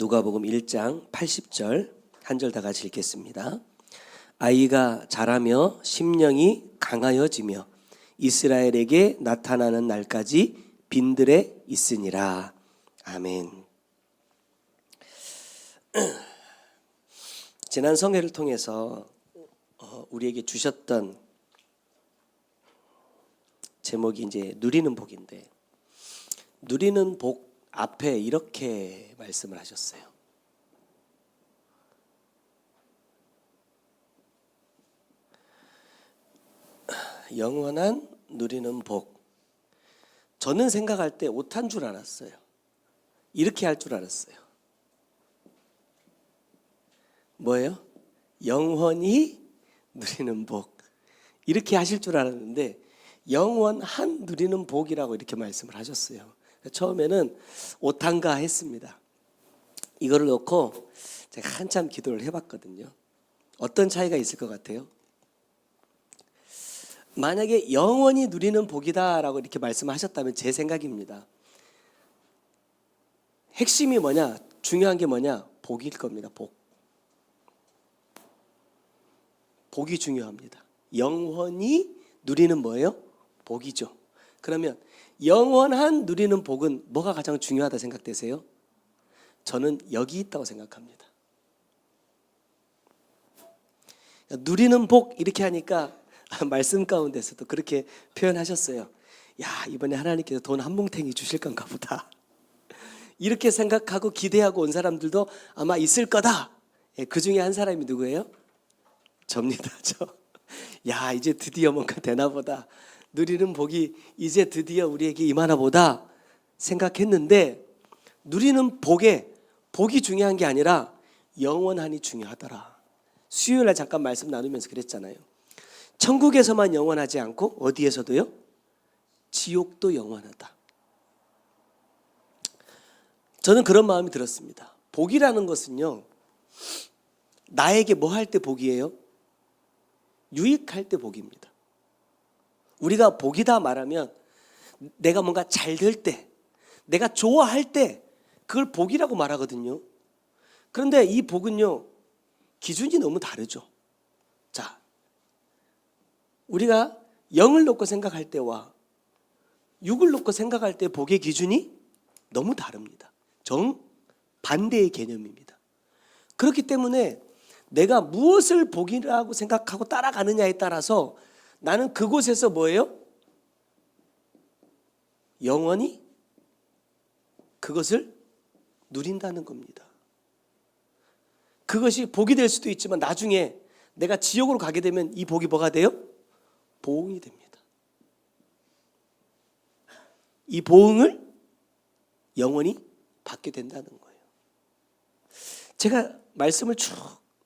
누가복음 1장 80절 한 절 다 같이 읽겠습니다. 아이가 자라며 심령이 강하여지며 이스라엘에게 나타나는 날까지 빈들에 있으니라. 아멘. 지난 성회를 통해서 우리에게 주셨던 제목이 이제 누리는 복인데, 누리는 복 앞에 이렇게 말씀을 하셨어요. 영원한 누리는 복. 저는 생각할 때 오탄 줄 알았어요. 이렇게 할 줄 알았어요. 뭐예요? 영원히 누리는 복. 이렇게 하실 줄 알았는데 영원한 누리는 복이라고 이렇게 말씀을 하셨어요. 처음에는 오탄가 했습니다. 이거를 놓고 제가 한참 기도를 해봤거든요. 어떤 차이가 있을 것 같아요? 만약에 영원히 누리는 복이다라고 이렇게 말씀하셨다면 제 생각입니다. 핵심이 뭐냐? 중요한 게 뭐냐? 복일 겁니다. 복. 복이 중요합니다. 영원히 누리는 뭐예요? 복이죠. 그러면 영원한 누리는 복은 뭐가 가장 중요하다 생각되세요? 저는 여기 있다고 생각합니다. 누리는 복 이렇게 하니까 말씀 가운데서도 그렇게 표현하셨어요. 야, 이번에 하나님께서 돈 한 뭉탱이 주실 건가 보다. 이렇게 생각하고 기대하고 온 사람들도 아마 있을 거다. 그 중에 한 사람이 누구예요? 접니다. 야, 이제 드디어 뭔가 되나 보다. 누리는 복이 이제 드디어 우리에게 임하나 보다 생각했는데, 누리는 복이 중요한 게 아니라 영원한이 중요하더라. 수요일날 잠깐 말씀 나누면서 그랬잖아요. 천국에서만 영원하지 않고 어디에서도요? 지옥도 영원하다. 저는 그런 마음이 들었습니다. 복이라는 것은요, 나에게 뭐 할 때 복이에요? 유익할 때 복입니다. 우리가 복이다 말하면 내가 뭔가 잘 될 때, 내가 좋아할 때 그걸 복이라고 말하거든요. 그런데 이 복은요, 기준이 너무 다르죠. 자, 우리가 영을 놓고 생각할 때와 육을 놓고 생각할 때 복의 기준이 너무 다릅니다. 정반대의 개념입니다. 그렇기 때문에 내가 무엇을 복이라고 생각하고 따라가느냐에 따라서 나는 그곳에서 뭐예요? 영원히 그것을 누린다는 겁니다. 그것이 복이 될 수도 있지만 나중에 내가 지옥으로 가게 되면 이 복이 뭐가 돼요? 보응이 됩니다. 이 보응을 영원히 받게 된다는 거예요. 제가 말씀을 쭉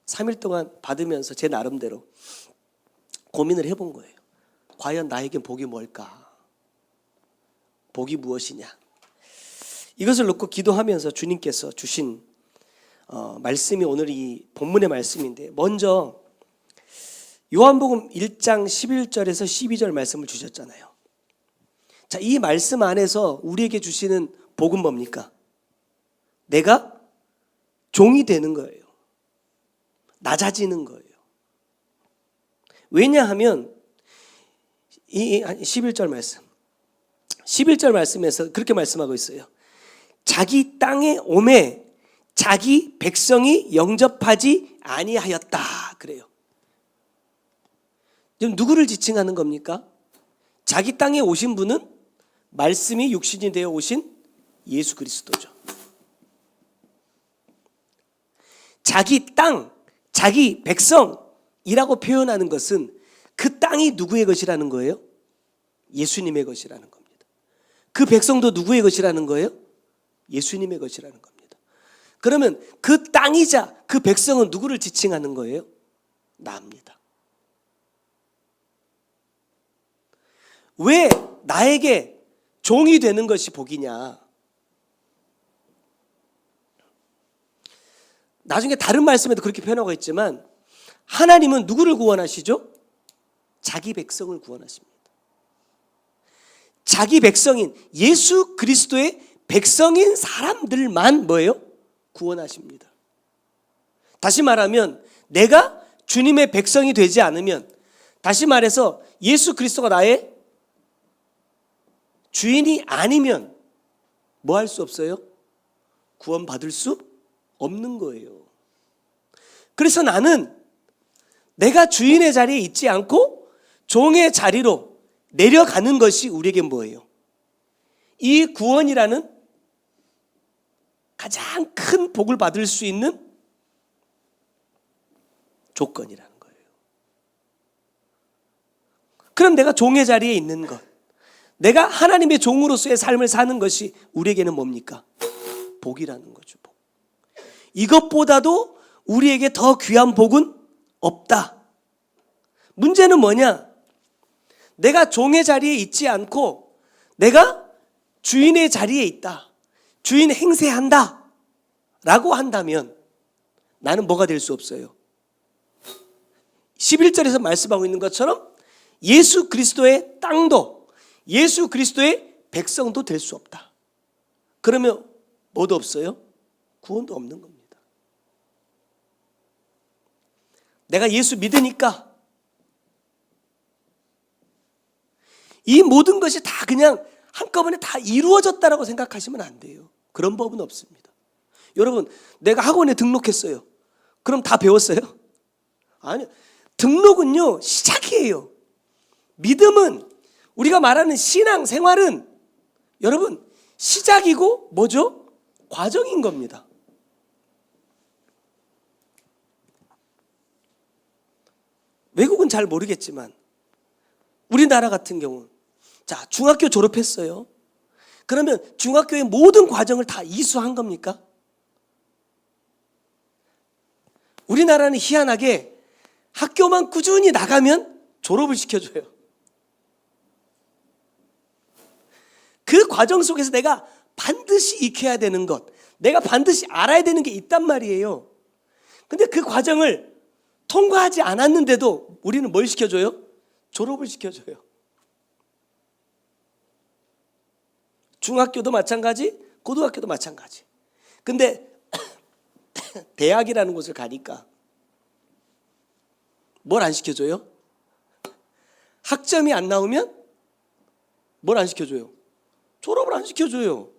3일 동안 받으면서 제 나름대로 고민을 해본 거예요. 과연 나에겐 복이 뭘까? 복이 무엇이냐? 이것을 놓고 기도하면서 주님께서 주신 말씀이 오늘 이 본문의 말씀인데, 먼저 요한복음 1장 11절에서 12절 말씀을 주셨잖아요. 자, 이 말씀 안에서 우리에게 주시는 복은 뭡니까? 내가 종이 되는 거예요. 낮아지는 거예요. 왜냐하면 이 11절 말씀, 11절 말씀에서 그렇게 말씀하고 있어요. 자기 땅에 오매 자기 백성이 영접하지 아니하였다 그래요. 지금 누구를 지칭하는 겁니까? 자기 땅에 오신 분은 말씀이 육신이 되어 오신 예수 그리스도죠. 자기 땅, 자기 백성이라고 표현하는 것은 그 땅이 누구의 것이라는 거예요? 예수님의 것이라는 겁니다. 그 백성도 누구의 것이라는 거예요? 예수님의 것이라는 겁니다. 그러면 그 땅이자 그 백성은 누구를 지칭하는 거예요? 나입니다. 왜 나에게 종이 되는 것이 복이냐? 나중에 다른 말씀에도 그렇게 표현하고 있지만, 하나님은 누구를 구원하시죠? 자기 백성을 구원하십니다. 자기 백성인 예수 그리스도의 백성인 사람들만 뭐예요? 구원하십니다. 다시 말하면 내가 주님의 백성이 되지 않으면, 다시 말해서 예수 그리스도가 나의 주인이 아니면 뭐 할 수 없어요? 구원받을 수 없는 거예요. 그래서 나는 내가 주인의 자리에 있지 않고 종의 자리로 내려가는 것이 우리에게 뭐예요? 이 구원이라는 가장 큰 복을 받을 수 있는 조건이라는 거예요. 그럼 내가 종의 자리에 있는 것, 내가 하나님의 종으로서의 삶을 사는 것이 우리에게는 뭡니까? 복이라는 거죠. 복. 이것보다도 우리에게 더 귀한 복은 없다. 문제는 뭐냐? 내가 종의 자리에 있지 않고 내가 주인의 자리에 있다, 주인 행세한다 라고 한다면 나는 뭐가 될 수 없어요? 11절에서 말씀하고 있는 것처럼 예수 그리스도의 땅도, 예수 그리스도의 백성도 될 수 없다. 그러면 뭐도 없어요? 구원도 없는 겁니다. 내가 예수 믿으니까 이 모든 것이 다 그냥 한꺼번에 다 이루어졌다라고 생각하시면 안 돼요. 그런 법은 없습니다. 여러분, 내가 학원에 등록했어요. 그럼 다 배웠어요? 아니요. 등록은요, 시작이에요. 믿음은, 우리가 말하는 신앙 생활은 여러분 시작이고 뭐죠? 과정인 겁니다. 외국은 잘 모르겠지만 우리나라 같은 경우, 자, 중학교 졸업했어요. 그러면 중학교의 모든 과정을 다 이수한 겁니까? 우리나라는 희한하게 학교만 꾸준히 나가면 졸업을 시켜줘요. 그 과정 속에서 내가 반드시 익혀야 되는 것, 내가 반드시 알아야 되는 게 있단 말이에요. 근데 그 과정을 통과하지 않았는데도 우리는 뭘 시켜줘요? 졸업을 시켜줘요. 중학교도 마찬가지, 고등학교도 마찬가지. 근데 대학이라는 곳을 가니까 뭘 안 시켜줘요? 학점이 안 나오면 뭘 안 시켜줘요? 졸업을 안 시켜줘요.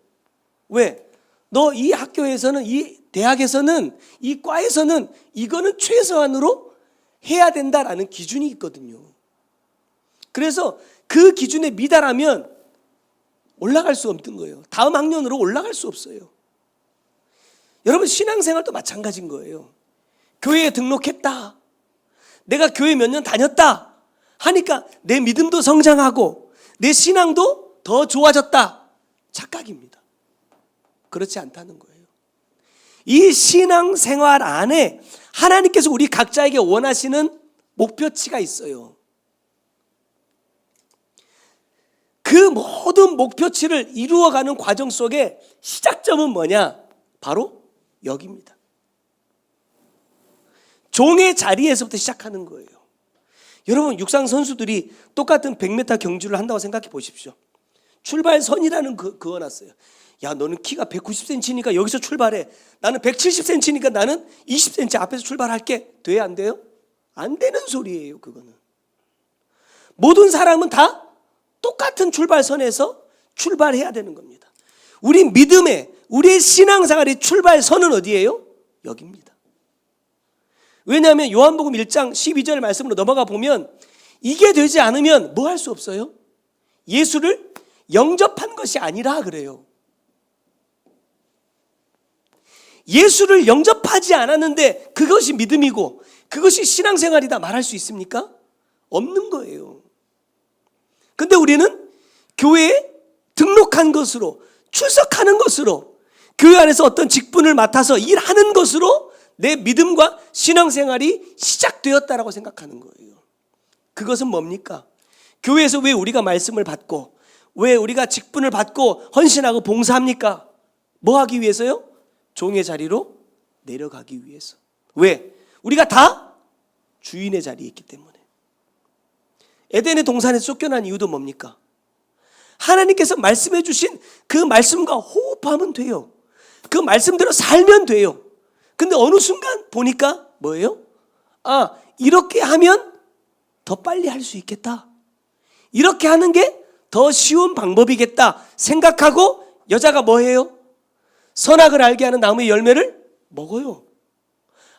왜? 너 이 학교에서는, 이 대학에서는, 이 과에서는 이거는 최소한으로 해야 된다라는 기준이 있거든요. 그래서 그 기준에 미달하면 올라갈 수 없는 거예요. 다음 학년으로 올라갈 수 없어요. 여러분, 신앙생활도 마찬가지인 거예요. 교회에 등록했다, 내가 교회 몇 년 다녔다 하니까 내 믿음도 성장하고 내 신앙도 더 좋아졌다. 착각입니다. 그렇지 않다는 거예요. 이 신앙생활 안에 하나님께서 우리 각자에게 원하시는 목표치가 있어요. 그 모든 목표치를 이루어가는 과정 속에 시작점은 뭐냐? 바로 여기입니다. 종의 자리에서부터 시작하는 거예요. 여러분, 육상 선수들이 똑같은 100m 경주를 한다고 생각해 보십시오. 출발선이라는 그어놨어요. 야, 너는 키가 190cm니까 여기서 출발해. 나는 170cm니까 나는 20cm 앞에서 출발할게. 돼야 안 돼요? 안 되는 소리예요, 그거는. 모든 사람은 다 똑같은 출발선에서 출발해야 되는 겁니다. 우리 믿음의, 우리의 신앙생활의 출발선은 어디예요? 여기입니다. 왜냐하면 요한복음 1장 12절 말씀으로 넘어가 보면 이게 되지 않으면 뭐 할 수 없어요? 예수를 영접한 것이 아니라 그래요. 예수를 영접하지 않았는데 그것이 믿음이고 그것이 신앙생활이다 말할 수 있습니까? 없는 거예요. 근데 우리는 교회에 등록한 것으로, 출석하는 것으로, 교회 안에서 어떤 직분을 맡아서 일하는 것으로 내 믿음과 신앙생활이 시작되었다라고 생각하는 거예요. 그것은 뭡니까? 교회에서 왜 우리가 말씀을 받고, 왜 우리가 직분을 받고 헌신하고 봉사합니까? 뭐 하기 위해서요? 종의 자리로 내려가기 위해서. 왜? 우리가 다 주인의 자리에 있기 때문에. 에덴의 동산에서 쫓겨난 이유도 뭡니까? 하나님께서 말씀해 주신 그 말씀과 호흡하면 돼요. 그 말씀대로 살면 돼요. 근데 어느 순간 보니까 뭐예요? 아, 이렇게 하면 더 빨리 할 수 있겠다. 이렇게 하는 게 더 쉬운 방법이겠다 생각하고 여자가 뭐 해요? 선악을 알게 하는 나무의 열매를 먹어요.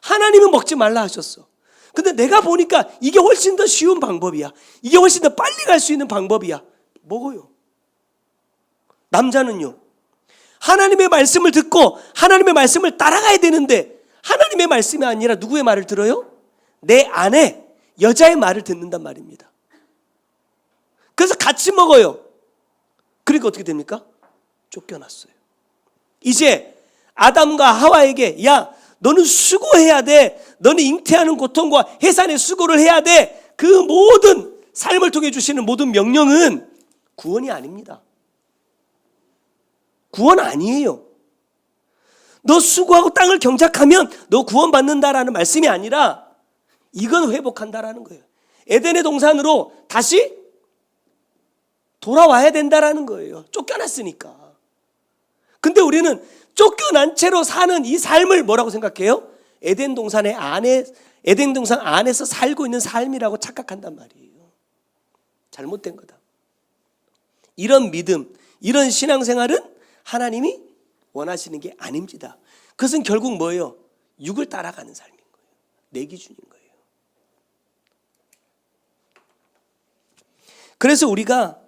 하나님은 먹지 말라 하셨어. 근데 내가 보니까 이게 훨씬 더 쉬운 방법이야. 이게 훨씬 더 빨리 갈 수 있는 방법이야. 먹어요. 남자는요, 하나님의 말씀을 듣고 하나님의 말씀을 따라가야 되는데 하나님의 말씀이 아니라 누구의 말을 들어요? 내 아내, 여자의 말을 듣는단 말입니다. 그래서 같이 먹어요. 그러니까 어떻게 됩니까? 쫓겨났어요. 이제 아담과 하와에게 야, 너는 수고해야 돼. 너는 잉태하는 고통과 해산의 수고를 해야 돼. 그 모든 삶을 통해 주시는 모든 명령은 구원이 아닙니다. 구원 아니에요. 너 수고하고 땅을 경작하면 너 구원받는다라는 말씀이 아니라 이건 회복한다라는 거예요. 에덴의 동산으로 다시 돌아와야 된다라는 거예요. 쫓겨났으니까. 근데 우리는 쫓겨난 채로 사는 이 삶을 뭐라고 생각해요? 에덴 동산 안에서 살고 있는 삶이라고 착각한단 말이에요. 잘못된 거다. 이런 믿음, 이런 신앙생활은 하나님이 원하시는 게 아닙니다. 그것은 결국 뭐예요? 육을 따라가는 삶인 거예요. 내 기준인 거예요. 그래서 우리가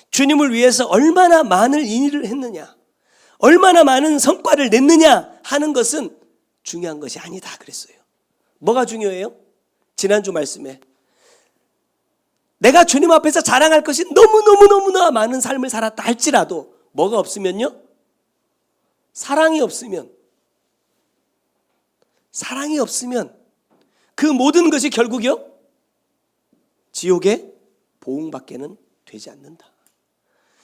주님을 위해서 얼마나 많은 일을 했느냐, 얼마나 많은 성과를 냈느냐 하는 것은 중요한 것이 아니다 그랬어요. 뭐가 중요해요? 지난주 말씀에 내가 주님 앞에서 자랑할 것이 너무너무너무나 많은 삶을 살았다 할지라도 뭐가 없으면요? 사랑이 없으면 그 모든 것이 결국요? 지옥의 보응밖에는 되지 않는다.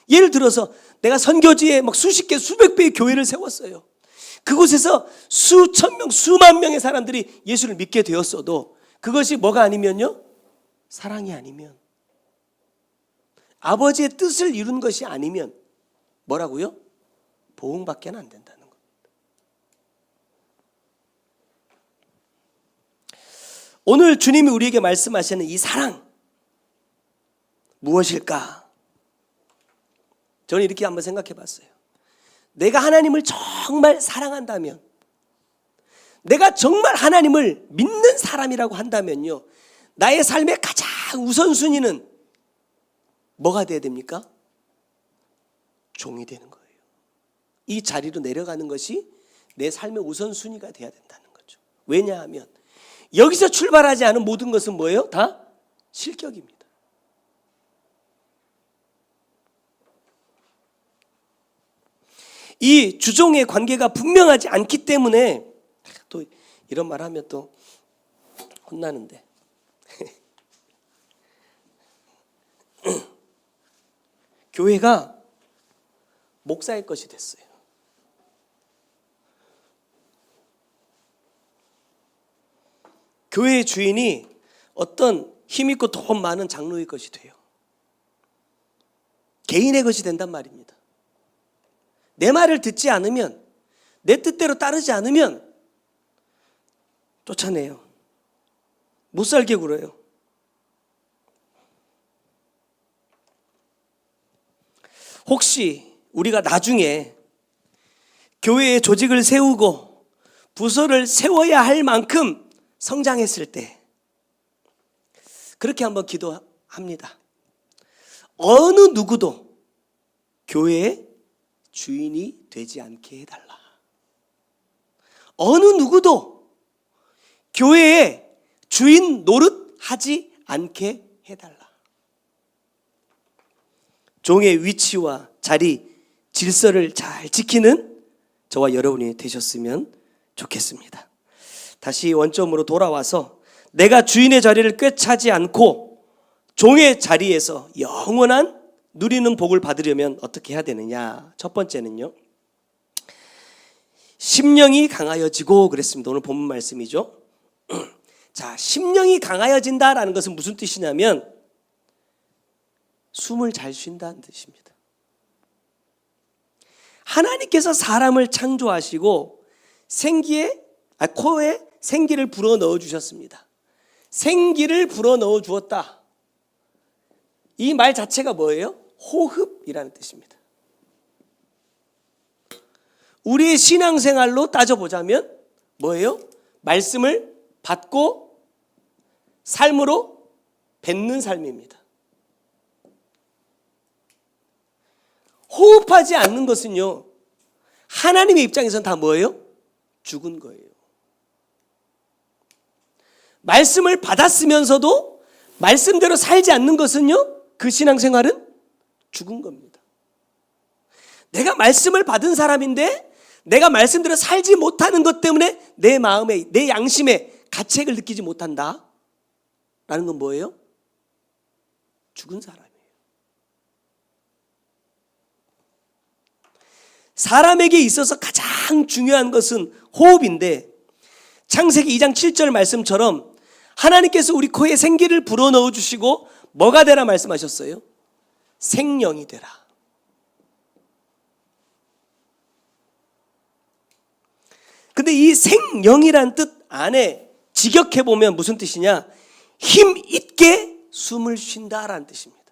예를 들어서 내가 선교지에 막 수십 개, 수백 배의 교회를 세웠어요. 그곳에서 수천 명, 수만 명의 사람들이 예수를 믿게 되었어도 그것이 뭐가 아니면요? 사랑이 아니면, 아버지의 뜻을 이룬 것이 아니면 뭐라고요? 보응밖에는 안 된다는 겁니다. 오늘 주님이 우리에게 말씀하시는 이 사랑 무엇일까? 저는 이렇게 한번 생각해 봤어요. 내가 하나님을 정말 사랑한다면, 내가 정말 하나님을 믿는 사람이라고 한다면요, 나의 삶의 가장 우선순위는 뭐가 돼야 됩니까? 종이 되는 거예요. 이 자리로 내려가는 것이 내 삶의 우선순위가 돼야 된다는 거죠. 왜냐하면 여기서 출발하지 않은 모든 것은 뭐예요? 다 실격입니다. 이 주종의 관계가 분명하지 않기 때문에, 또 이런 말 하면 또 혼나는데 교회가 목사의 것이 됐어요. 교회의 주인이 어떤 힘있고 돈 많은 장로의 것이 돼요. 개인의 것이 된단 말입니다. 내 말을 듣지 않으면, 내 뜻대로 따르지 않으면 쫓아내요. 못 살게 굴어요. 혹시 우리가 나중에 교회의 조직을 세우고 부서를 세워야 할 만큼 성장했을 때 그렇게 한번 기도합니다. 어느 누구도 교회의 주인이 되지 않게 해달라. 어느 누구도 교회의 주인 노릇하지 않게 해달라. 종의 위치와 자리, 질서를 잘 지키는 저와 여러분이 되셨으면 좋겠습니다. 다시 원점으로 돌아와서 내가 주인의 자리를 꿰차지 않고 종의 자리에서 영원한 누리는 복을 받으려면 어떻게 해야 되느냐? 첫 번째는요, 심령이 강하여지고 그랬습니다. 오늘 본문 말씀이죠. 자, 심령이 강하여진다라는 것은 무슨 뜻이냐면 숨을 잘 쉰다는 뜻입니다. 하나님께서 사람을 창조하시고 코에 생기를 불어넣어 주셨습니다. 생기를 불어넣어 주었다. 이 말 자체가 뭐예요? 호흡이라는 뜻입니다. 우리의 신앙생활로 따져보자면 뭐예요? 말씀을 받고 삶으로 뱉는 삶입니다. 호흡하지 않는 것은요, 하나님의 입장에서는 다 뭐예요? 죽은 거예요. 말씀을 받았으면서도 말씀대로 살지 않는 것은요, 그 신앙생활은 죽은 겁니다. 내가 말씀을 받은 사람인데 내가 말씀대로 살지 못하는 것 때문에 내 마음에, 내 양심에 가책을 느끼지 못한다 라는 건 뭐예요? 죽은 사람이에요. 사람에게 있어서 가장 중요한 것은 호흡인데, 창세기 2장 7절 말씀처럼 하나님께서 우리 코에 생기를 불어넣어 주시고 뭐가 되라 말씀하셨어요? 생명이 되라. 근데 이 생명이란 뜻 안에 직역해 보면 무슨 뜻이냐? 힘 있게 숨을 쉰다라는 뜻입니다.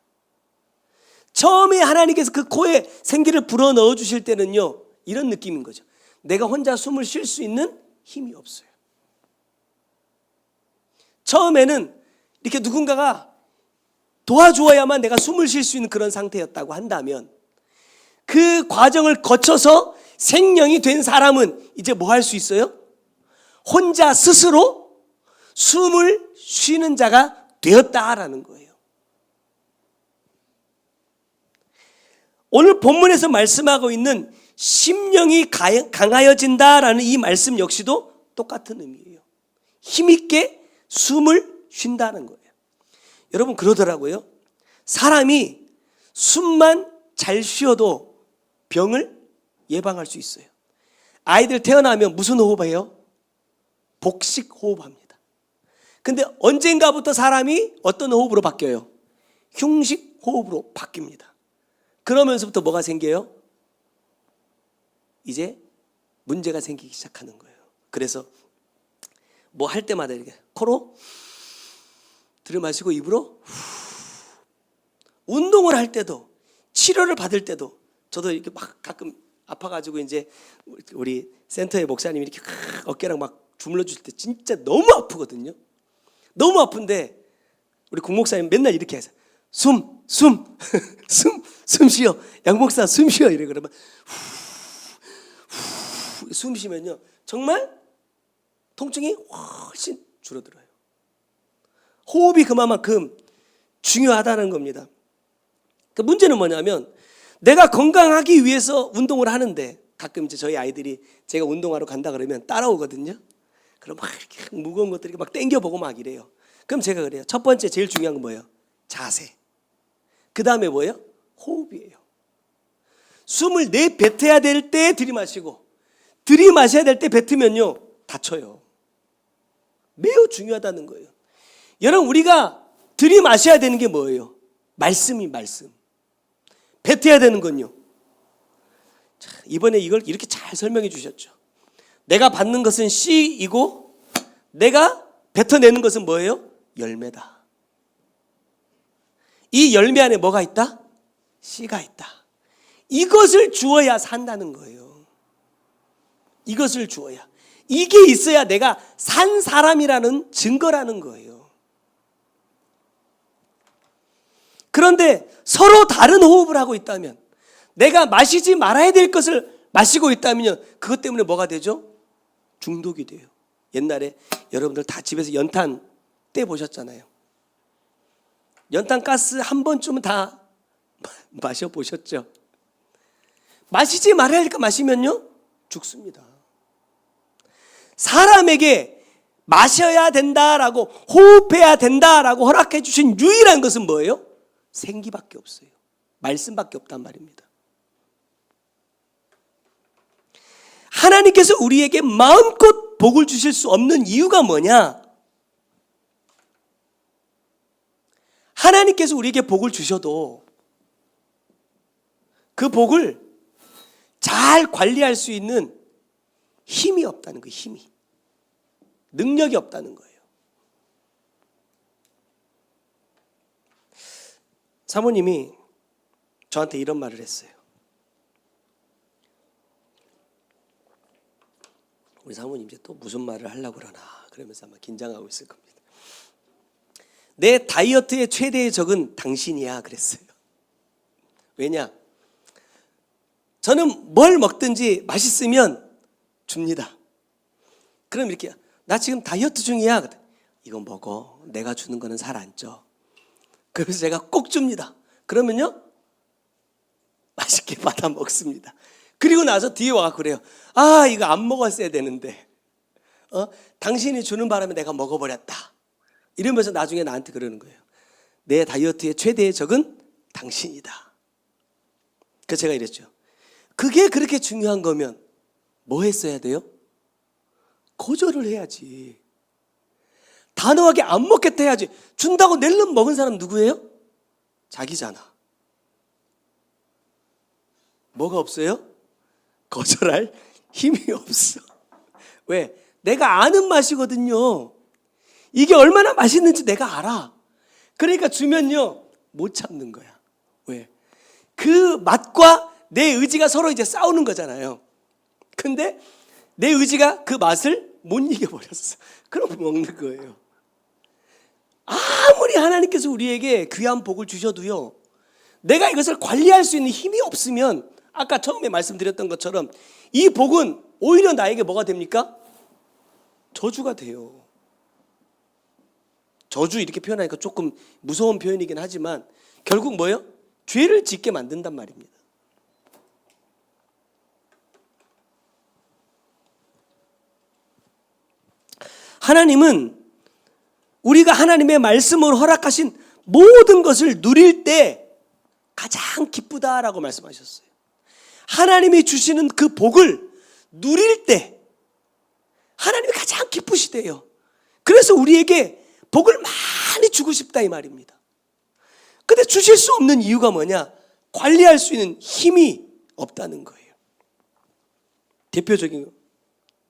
처음에 하나님께서 그 코에 생기를 불어넣어 주실 때는요, 이런 느낌인 거죠. 내가 혼자 숨을 쉴 수 있는 힘이 없어요. 처음에는 이렇게 누군가가 도와주어야만 내가 숨을 쉴 수 있는 그런 상태였다고 한다면, 그 과정을 거쳐서 생명이 된 사람은 이제 뭐 할 수 있어요? 혼자 스스로 숨을 쉬는 자가 되었다라는 거예요. 오늘 본문에서 말씀하고 있는 심령이 강하여진다라는 이 말씀 역시도 똑같은 의미예요. 힘있게 숨을 쉰다는 거예요. 여러분, 그러더라고요. 사람이 숨만 잘 쉬어도 병을 예방할 수 있어요. 아이들 태어나면 무슨 호흡해요? 복식 호흡합니다. 근데 언젠가부터 사람이 어떤 호흡으로 바뀌어요? 흉식 호흡으로 바뀝니다. 그러면서부터 뭐가 생겨요? 이제 문제가 생기기 시작하는 거예요. 그래서 뭐 할 때마다 이렇게 코로 들이마시고 입으로 운동을 할 때도, 치료를 받을 때도, 저도 이렇게 막 가끔 아파가지고 이제 우리 센터의 목사님이 이렇게 어깨랑 막 주물러 주실 때 진짜 너무 아프거든요. 너무 아픈데 우리 공 목사님 맨날 이렇게 해서 숨 쉬어. 양 목사 숨 쉬어. 이래 그러면 숨 쉬면요, 정말 통증이 훨씬 줄어들어요. 호흡이 그만큼 중요하다는 겁니다. 그 문제는 뭐냐면, 내가 건강하기 위해서 운동을 하는데, 가끔 이제 저희 아이들이 제가 운동하러 간다 그러면 따라오거든요. 그럼 막 이렇게 무거운 것들 이렇게 막 당겨보고 막 이래요. 그럼 제가 그래요. 첫 번째 제일 중요한 건 뭐예요? 자세. 그 다음에 뭐예요? 호흡이에요. 숨을 내뱉어야 될 때 들이마시고, 들이마셔야 될 때 뱉으면요, 다쳐요. 매우 중요하다는 거예요. 여러분, 우리가 들이마셔야 되는 게 뭐예요? 말씀. 뱉어야 되는 건요. 자, 이번에 이걸 이렇게 잘 설명해 주셨죠. 내가 받는 것은 씨이고 내가 뱉어내는 것은 뭐예요? 열매다. 이 열매 안에 뭐가 있다? 씨가 있다. 이것을 주어야 산다는 거예요. 이것을 주어야. 이게 있어야 내가 산 사람이라는 증거라는 거예요. 그런데 서로 다른 호흡을 하고 있다면, 내가 마시지 말아야 될 것을 마시고 있다면요, 그것 때문에 뭐가 되죠? 중독이 돼요. 옛날에 여러분들 다 집에서 연탄 떼 보셨잖아요. 연탄 가스 한 번쯤은 다 마셔보셨죠? 마시지 말아야 할 거 마시면요, 죽습니다. 사람에게 마셔야 된다라고, 호흡해야 된다라고 허락해 주신 유일한 것은 뭐예요? 생기밖에 없어요. 말씀밖에 없단 말입니다. 하나님께서 우리에게 마음껏 복을 주실 수 없는 이유가 뭐냐? 하나님께서 우리에게 복을 주셔도 그 복을 잘 관리할 수 있는 힘이 없다는 거예요. 힘이. 능력이 없다는 거예요. 사모님이 저한테 이런 말을 했어요. 우리 사모님 이제 또 무슨 말을 하려고 그러나 그러면서 아마 긴장하고 있을 겁니다. 내 다이어트의 최대의 적은 당신이야 그랬어요. 왜냐? 저는 뭘 먹든지 맛있으면 줍니다. 그럼 이렇게 나 지금 다이어트 중이야. 이거 먹어. 내가 주는 거는 살 안 쪄. 그래서 제가 꼭 줍니다. 그러면요 맛있게 받아 먹습니다. 그리고 나서 뒤에 와서 그래요. 아 이거 안 먹었어야 되는데 당신이 주는 바람에 내가 먹어버렸다. 이러면서 나중에 나한테 그러는 거예요. 내 다이어트의 최대의 적은 당신이다. 그래서 제가 이랬죠. 그게 그렇게 중요한 거면 뭐 했어야 돼요? 거절을 해야지. 단호하게 안 먹겠다 해야지. 준다고 낼름 먹은 사람 누구예요? 자기잖아. 뭐가 없어요? 거절할 힘이 없어. 왜? 내가 아는 맛이거든요. 이게 얼마나 맛있는지 내가 알아. 그러니까 주면요 못 참는 거야. 왜? 그 맛과 내 의지가 서로 이제 싸우는 거잖아요. 근데 내 의지가 그 맛을 못 이겨버렸어. 그럼 먹는 거예요. 아무리 하나님께서 우리에게 귀한 복을 주셔도요, 내가 이것을 관리할 수 있는 힘이 없으면 아까 처음에 말씀드렸던 것처럼 이 복은 오히려 나에게 뭐가 됩니까? 저주가 돼요. 저주 이렇게 표현하니까 조금 무서운 표현이긴 하지만 결국 뭐예요? 죄를 짓게 만든단 말입니다. 하나님은 우리가 하나님의 말씀으로 허락하신 모든 것을 누릴 때 가장 기쁘다라고 말씀하셨어요. 하나님이 주시는 그 복을 누릴 때 하나님이 가장 기쁘시대요. 그래서 우리에게 복을 많이 주고 싶다 이 말입니다. 근데 주실 수 없는 이유가 뭐냐? 관리할 수 있는 힘이 없다는 거예요. 대표적인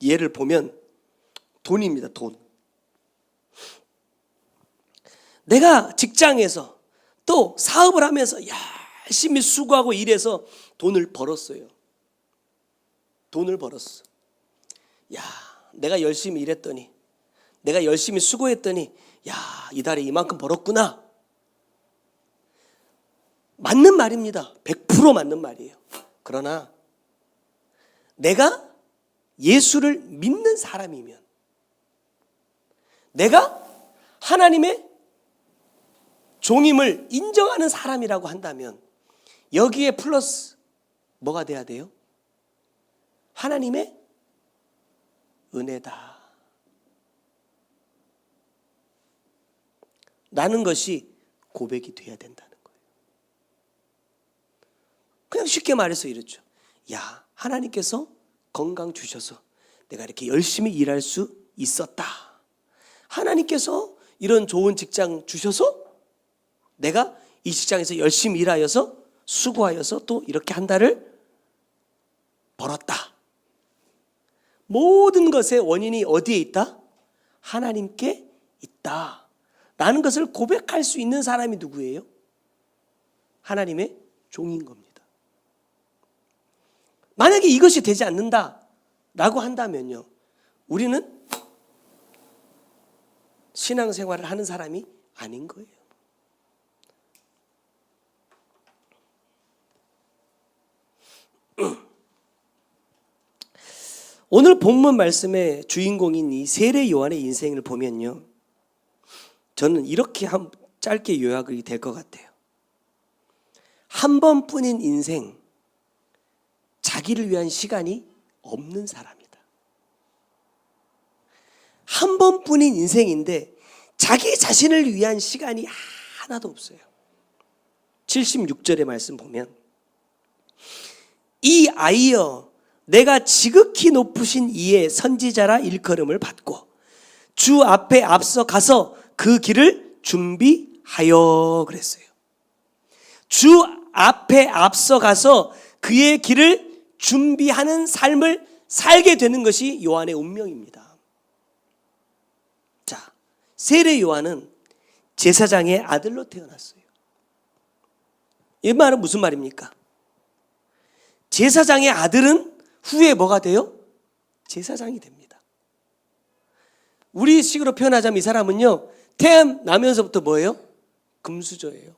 예를 보면 돈입니다. 돈. 내가 직장에서 또 사업을 하면서 열심히 수고하고 일해서 돈을 벌었어요. 돈을 벌었어. 야, 내가 열심히 일했더니, 내가 열심히 수고했더니, 야, 이달에 이만큼 벌었구나. 맞는 말입니다. 100% 맞는 말이에요. 그러나 내가 예수를 믿는 사람이면, 내가 하나님의 종임을 인정하는 사람이라고 한다면 여기에 플러스 뭐가 돼야 돼요? 하나님의 은혜다 라는 것이 고백이 돼야 된다는 거예요. 그냥 쉽게 말해서 이렇죠. 야, 하나님께서 건강 주셔서 내가 이렇게 열심히 일할 수 있었다. 하나님께서 이런 좋은 직장 주셔서 내가 이 직장에서 열심히 일하여서 수고하여서 또 이렇게 한 달을 벌었다. 모든 것의 원인이 어디에 있다? 하나님께 있다 라는 것을 고백할 수 있는 사람이 누구예요? 하나님의 종인 겁니다. 만약에 이것이 되지 않는다라고 한다면요, 우리는 신앙생활을 하는 사람이 아닌 거예요. 오늘 본문 말씀의 주인공인 이 세례 요한의 인생을 보면요, 저는 이렇게 짧게 요약이 될 것 같아요. 한 번뿐인 인생, 자기를 위한 시간이 없는 사람이다. 한 번뿐인 인생인데 자기 자신을 위한 시간이 하나도 없어요. 76절의 말씀 보면, 이 아이여 내가 지극히 높으신 이의 선지자라 일컬음을 받고 주 앞에 앞서 가서 그 길을 준비하여 그랬어요. 주 앞에 앞서 가서 그의 길을 준비하는 삶을 살게 되는 것이 요한의 운명입니다. 자, 세례 요한은 제사장의 아들로 태어났어요. 이 말은 무슨 말입니까? 제사장의 아들은 후에 뭐가 돼요? 제사장이 됩니다. 우리 식으로 표현하자면 이 사람은요, 태어나면서부터 뭐예요? 금수저예요.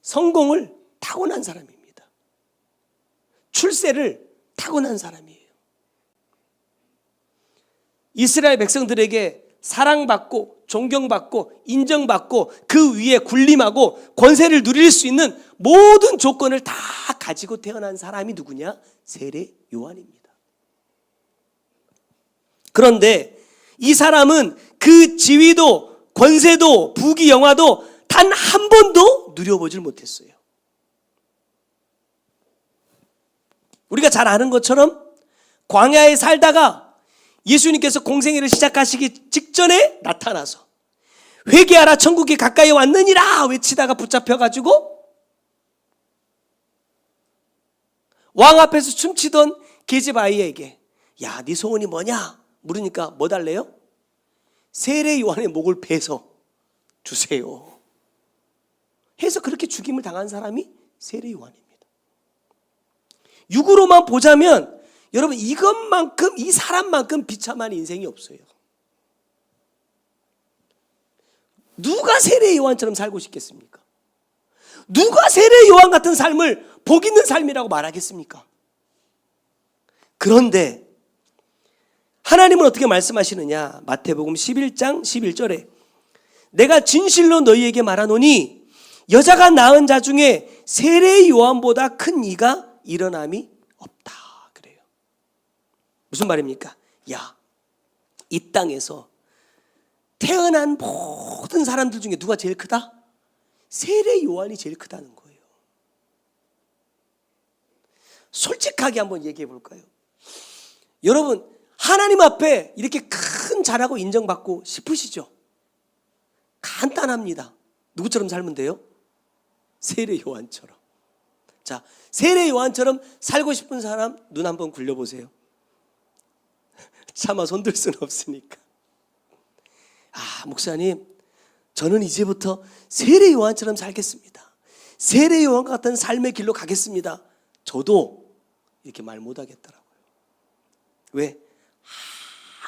성공을 타고난 사람입니다. 출세를 타고난 사람이에요. 이스라엘 백성들에게 사랑받고 존경받고 인정받고 그 위에 군림하고 권세를 누릴 수 있는 모든 조건을 다 가지고 태어난 사람이 누구냐? 세례 요한입니다. 그런데 이 사람은 그 지위도 권세도 부귀 영화도 단 한 번도 누려보질 못했어요. 우리가 잘 아는 것처럼 광야에 살다가 예수님께서 공생애를 시작하시기 직전에 나타나서 회개하라 천국이 가까이 왔느니라 외치다가 붙잡혀가지고 왕 앞에서 춤추던 게즈바이에게 야, 네 소원이 뭐냐? 물으니까 뭐 달래요? 세례 요한의 목을 베서 주세요 해서 그렇게 죽임을 당한 사람이 세례 요한입니다. 육으로만 보자면 여러분 이것만큼 이 사람만큼 비참한 인생이 없어요. 누가 세례 요한처럼 살고 싶겠습니까? 누가 세례 요한 같은 삶을 복 있는 삶이라고 말하겠습니까? 그런데 하나님은 어떻게 말씀하시느냐? 마태복음 11장 11절에 내가 진실로 너희에게 말하노니 여자가 낳은 자 중에 세례 요한보다 큰 이가 일어남이 없다 그래요. 무슨 말입니까? 야, 이 땅에서 태어난 모든 사람들 중에 누가 제일 크다? 세례 요한이 제일 크다는 거예요. 솔직하게 한번 얘기해 볼까요? 여러분 하나님 앞에 이렇게 큰 자라고 인정받고 싶으시죠? 간단합니다. 누구처럼 살면 돼요? 세례 요한처럼. 자, 세례 요한처럼 살고 싶은 사람 눈 한번 굴려보세요. 차마 손들 수는 없으니까. 아, 목사님, 저는 이제부터 세례 요한처럼 살겠습니다. 세례 요한 같은 삶의 길로 가겠습니다. 저도 이렇게 말 못하겠더라고요. 왜?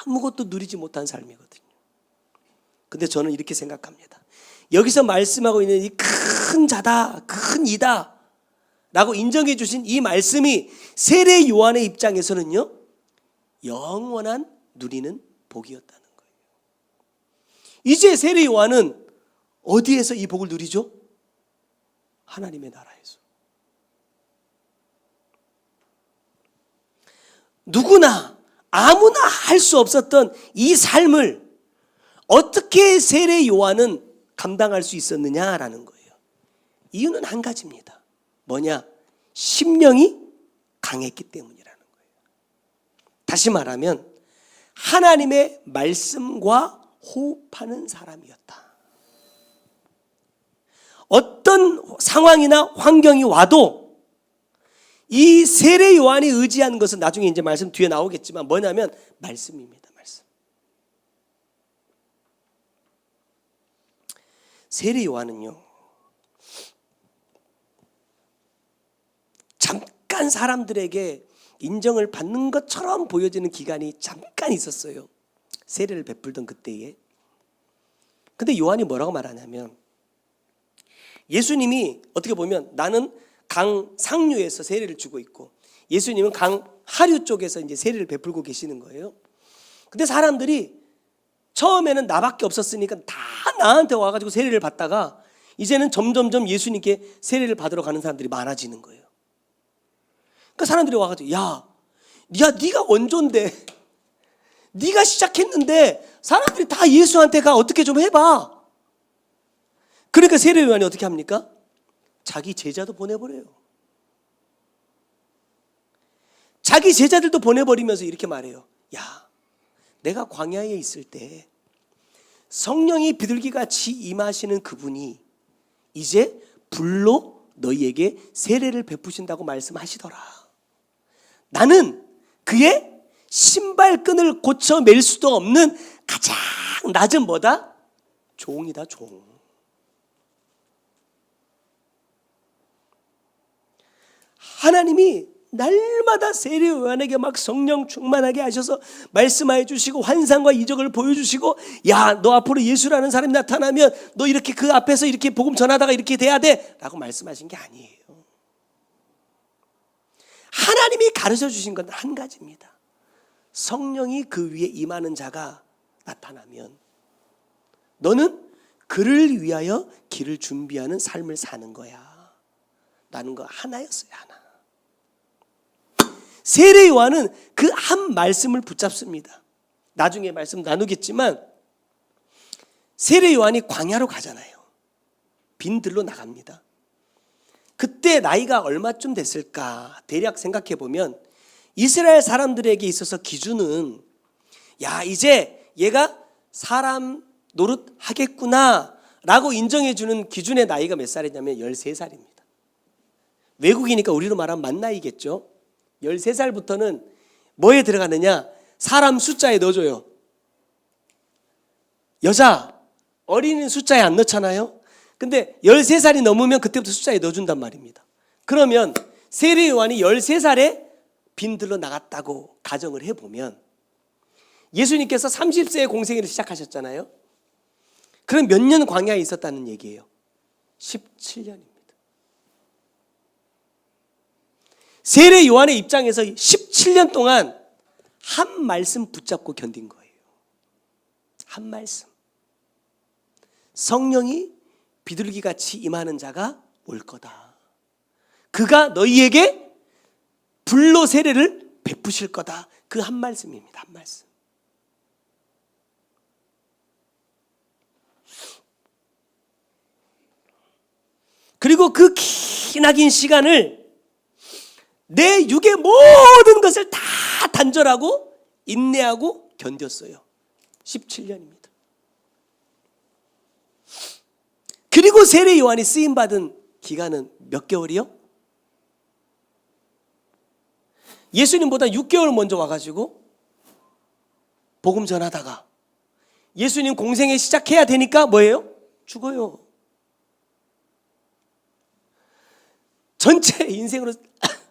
아무것도 누리지 못한 삶이거든요. 근데 저는 이렇게 생각합니다. 여기서 말씀하고 있는 이 큰 자다, 큰 이다 라고 인정해 주신 이 말씀이 세례 요한의 입장에서는요, 영원한 누리는 복이었다는 거예요. 이제 세례 요한은 어디에서 이 복을 누리죠? 하나님의 나라에서. 누구나 아무나 할 수 없었던 이 삶을 어떻게 세례 요한은 감당할 수 있었느냐라는 거예요. 이유는 한 가지입니다. 뭐냐? 심령이 강했기 때문이라는 거예요. 다시 말하면 하나님의 말씀과 호흡하는 사람이었다. 어떤 상황이나 환경이 와도 이 세례 요한이 의지하는 것은 나중에 이제 말씀 뒤에 나오겠지만 뭐냐면 말씀입니다. 말씀. 세례 요한은요, 잠깐 사람들에게 인정을 받는 것처럼 보여지는 기간이 잠깐 있었어요. 세례를 베풀던 그때에. 근데 요한이 뭐라고 말하냐면 예수님이 어떻게 보면 나는 강 상류에서 세례를 주고 있고 예수님은 강 하류 쪽에서 이제 세례를 베풀고 계시는 거예요. 근데 사람들이 처음에는 나밖에 없었으니까 다 나한테 와가지고 세례를 받다가 이제는 점점점 예수님께 세례를 받으러 가는 사람들이 많아지는 거예요. 그러니까 사람들이 와가지고 야, 네가 원조인데 네가 시작했는데 사람들이 다 예수한테 가 어떻게 좀 해봐. 그러니까 세례 요한이 어떻게 합니까? 자기 제자도 보내버려요. 자기 제자들도 보내버리면서 이렇게 말해요. 야, 내가 광야에 있을 때 성령이 비둘기같이 임하시는 그분이 이제 불로 너희에게 세례를 베푸신다고 말씀하시더라. 나는 그의 신발끈을 고쳐 맬 수도 없는 가장 낮은 뭐다? 종이다, 종. 하나님이 날마다 세례 요한에게 막 성령 충만하게 하셔서 말씀해 주시고 환상과 이적을 보여주시고, 야, 너 앞으로 예수라는 사람이 나타나면 너 이렇게 그 앞에서 이렇게 복음 전하다가 이렇게 돼야 돼 라고 말씀하신 게 아니에요. 하나님이 가르쳐 주신 건 한 가지입니다. 성령이 그 위에 임하는 자가 나타나면 너는 그를 위하여 길을 준비하는 삶을 사는 거야 라는 거 하나였어요. 하나. 세례 요한은 그 한 말씀을 붙잡습니다. 나중에 말씀 나누겠지만 세례 요한이 광야로 가잖아요. 빈들로 나갑니다. 그때 나이가 얼마쯤 됐을까 대략 생각해 보면 이스라엘 사람들에게 있어서 기준은, 야, 이제 얘가 사람 노릇 하겠구나 라고 인정해 주는 기준의 나이가 몇 살이냐면 13살입니다. 외국이니까 우리로 말하면 만 나이겠죠. 13살부터는 뭐에 들어가느냐? 사람 숫자에 넣어줘요. 여자, 어린이 숫자에 안 넣잖아요. 근데 13살이 넘으면 그때부터 숫자에 넣어준단 말입니다. 그러면 세례 요한이 13살에 빈들로 나갔다고 가정을 해보면 예수님께서 30세에 공생애를 시작하셨잖아요. 그럼 몇 년 광야에 있었다는 얘기예요? 17년입니다. 세례 요한의 입장에서 17년 동안 한 말씀 붙잡고 견딘 거예요. 한 말씀. 성령이 비둘기같이 임하는 자가 올 거다. 그가 너희에게 불로 세례를 베푸실 거다. 그 한 말씀입니다. 한 말씀. 그리고 그 기나긴 시간을 내 육의 모든 것을 다 단절하고 인내하고 견뎠어요. 17년입니다. 그리고 세례 요한이 쓰임받은 기간은 몇 개월이요? 예수님보다 6개월 먼저 와가지고 복음 전하다가 예수님 공생애 시작해야 되니까 뭐예요? 죽어요. 전체 인생으로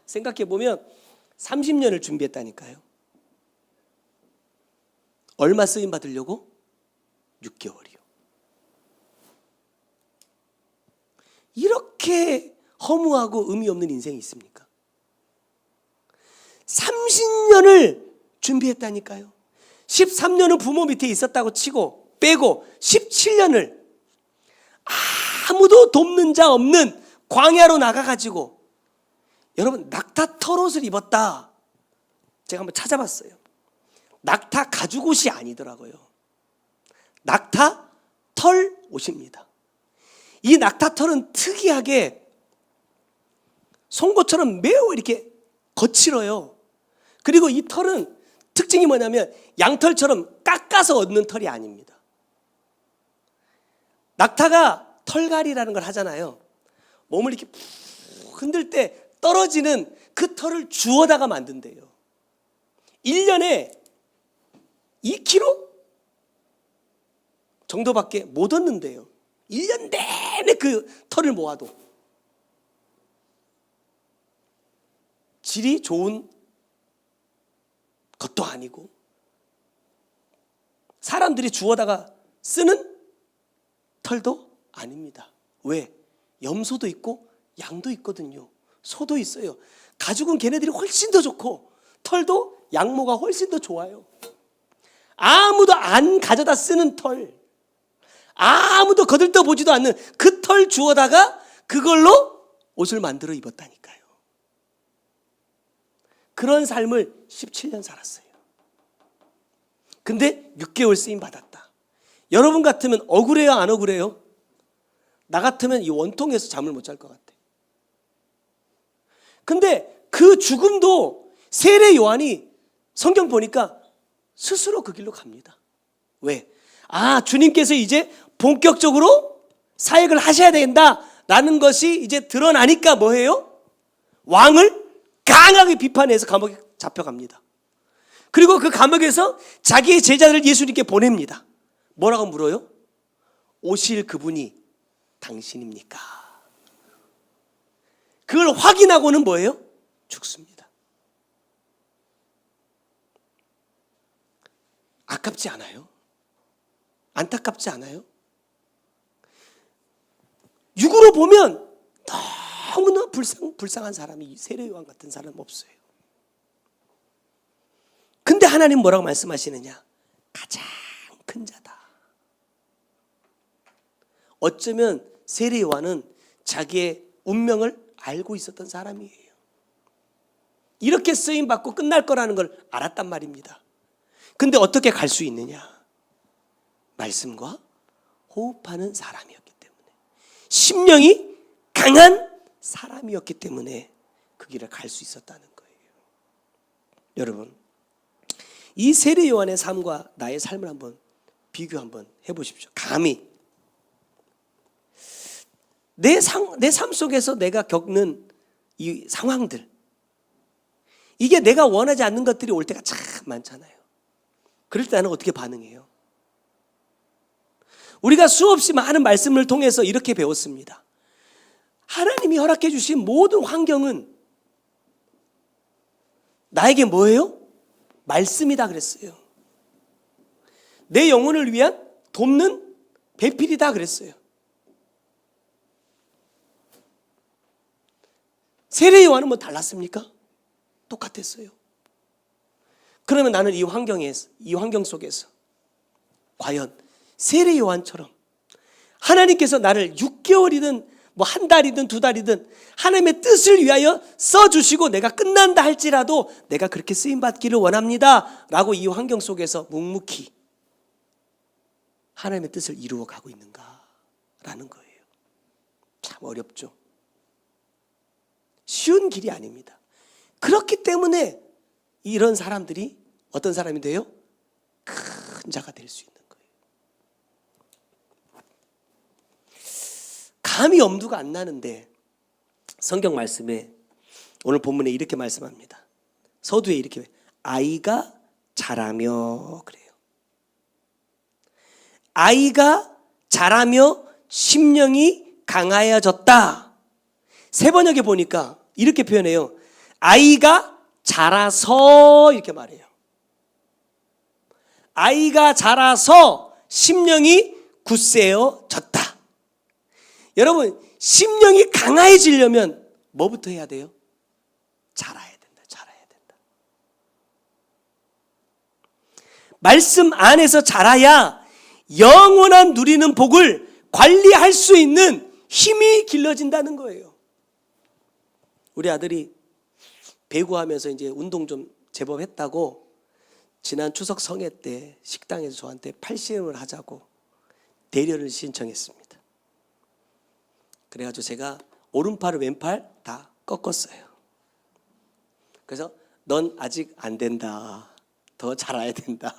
생각해 보면 30년을 준비했다니까요. 얼마 쓰임 받으려고? 6개월이요. 이렇게 허무하고 의미 없는 인생이 있습니까? 30년을 준비했다니까요. 13년은 부모 밑에 있었다고 치고 빼고 17년을 아무도 돕는 자 없는 광야로 나가가지고, 여러분, 낙타 털옷을 입었다. 제가 한번 찾아봤어요. 낙타 가죽옷이 아니더라고요. 낙타 털 옷입니다. 이 낙타 털은 특이하게 송곳처럼 매우 이렇게 거칠어요. 그리고 이 털은 특징이 뭐냐면 양털처럼 깎아서 얻는 털이 아닙니다. 낙타가 털갈이라는 걸 하잖아요. 몸을 이렇게 푹 흔들 때 떨어지는 그 털을 주워다가 만든대요. 1년에 2kg 정도밖에 못 얻는데요. 1년 내내 그 털을 모아도. 질이 좋은 것도 아니고 사람들이 주워다가 쓰는 털도 아닙니다. 왜? 염소도 있고 양도 있거든요. 소도 있어요. 가죽은 걔네들이 훨씬 더 좋고 털도 양모가 훨씬 더 좋아요. 아무도 안 가져다 쓰는 털, 아무도 거들떠 보지도 않는 그 털 주워다가 그걸로 옷을 만들어 입었다니까요. 그런 삶을 17년 살았어요. 근데 6개월 쓰임 받았다. 여러분 같으면 억울해요, 안 억울해요? 나 같으면 이 원통에서 잠을 못 잘 것 같아. 근데 그 죽음도 세례 요한이 성경 보니까 스스로 그 길로 갑니다. 왜? 주님께서 이제 본격적으로 사역을 하셔야 된다 라는 것이 이제 드러나니까 뭐예요? 왕을 강하게 비판해서 감옥에 잡혀갑니다. 그리고 그 감옥에서 자기의 제자들을 예수님께 보냅니다. 뭐라고 물어요? 오실 그분이 당신입니까? 그걸 확인하고는 뭐예요? 죽습니다. 아깝지 않아요? 안타깝지 않아요? 육으로 보면 너무나 불쌍한 사람이 세례요한 같은 사람 없어요. 근데 하나님 뭐라고 말씀하시느냐? 가장 큰 자다. 어쩌면 세례요한은 자기의 운명을 알고 있었던 사람이에요. 이렇게 쓰임받고 끝날 거라는 걸 알았단 말입니다. 근데 어떻게 갈 수 있느냐? 말씀과 호흡하는 사람이었기 때문에, 심령이 강한 사람이었기 때문에 그 길을 갈 수 있었다는 거예요. 여러분, 이 세례 요한의 삶과 나의 삶을 한번 비교 한번 해보십시오. 감히 내 삶 속에서 내가 겪는 이 상황들, 이게 내가 원하지 않는 것들이 올 때가 참 많잖아요. 그럴 때 나는 어떻게 반응해요? 우리가 수없이 많은 말씀을 통해서 이렇게 배웠습니다. 하나님이 허락해 주신 모든 환경은 나에게 뭐예요? 말씀이다 그랬어요. 내 영혼을 위한 돕는 배필이다 그랬어요. 세례 요한은 뭐 달랐습니까? 똑같았어요. 그러면 나는 이 환경 속에서 과연 세례 요한처럼 하나님께서 나를 6개월이든 뭐 한 달이든 두 달이든 하나님의 뜻을 위하여 써주시고 내가 끝난다 할지라도 내가 그렇게 쓰임받기를 원합니다 라고 이 환경 속에서 묵묵히 하나님의 뜻을 이루어 가고 있는가라는 거예요. 참 어렵죠. 쉬운 길이 아닙니다. 그렇기 때문에 이런 사람들이 어떤 사람이 돼요? 큰 자가 될 수 있는 거예요. 감히 엄두가 안 나는데 성경 말씀에 오늘 본문에 이렇게 말씀합니다. 서두에 이렇게 아이가 자라며 그래요. 아이가 자라며 심령이 강하여졌다. 세 번역에 보니까 이렇게 표현해요. 아이가 자라서 이렇게 말해요. 아이가 자라서 심령이 굳세어졌다. 여러분, 심령이 강해지려면 뭐부터 해야 돼요? 자라야 된다. 자라야 된다. 말씀 안에서 자라야 영원한 누리는 복을 관리할 수 있는 힘이 길러진다는 거예요. 우리 아들이 배구하면서 이제 운동 좀 제법 했다고 지난 추석 성회 때 식당에서 저한테 팔씨름을 하자고 대련을 신청했습니다. 그래가지고 제가 오른팔 왼팔 다 꺾었어요. 그래서 넌 아직 안 된다. 더 잘해야 된다.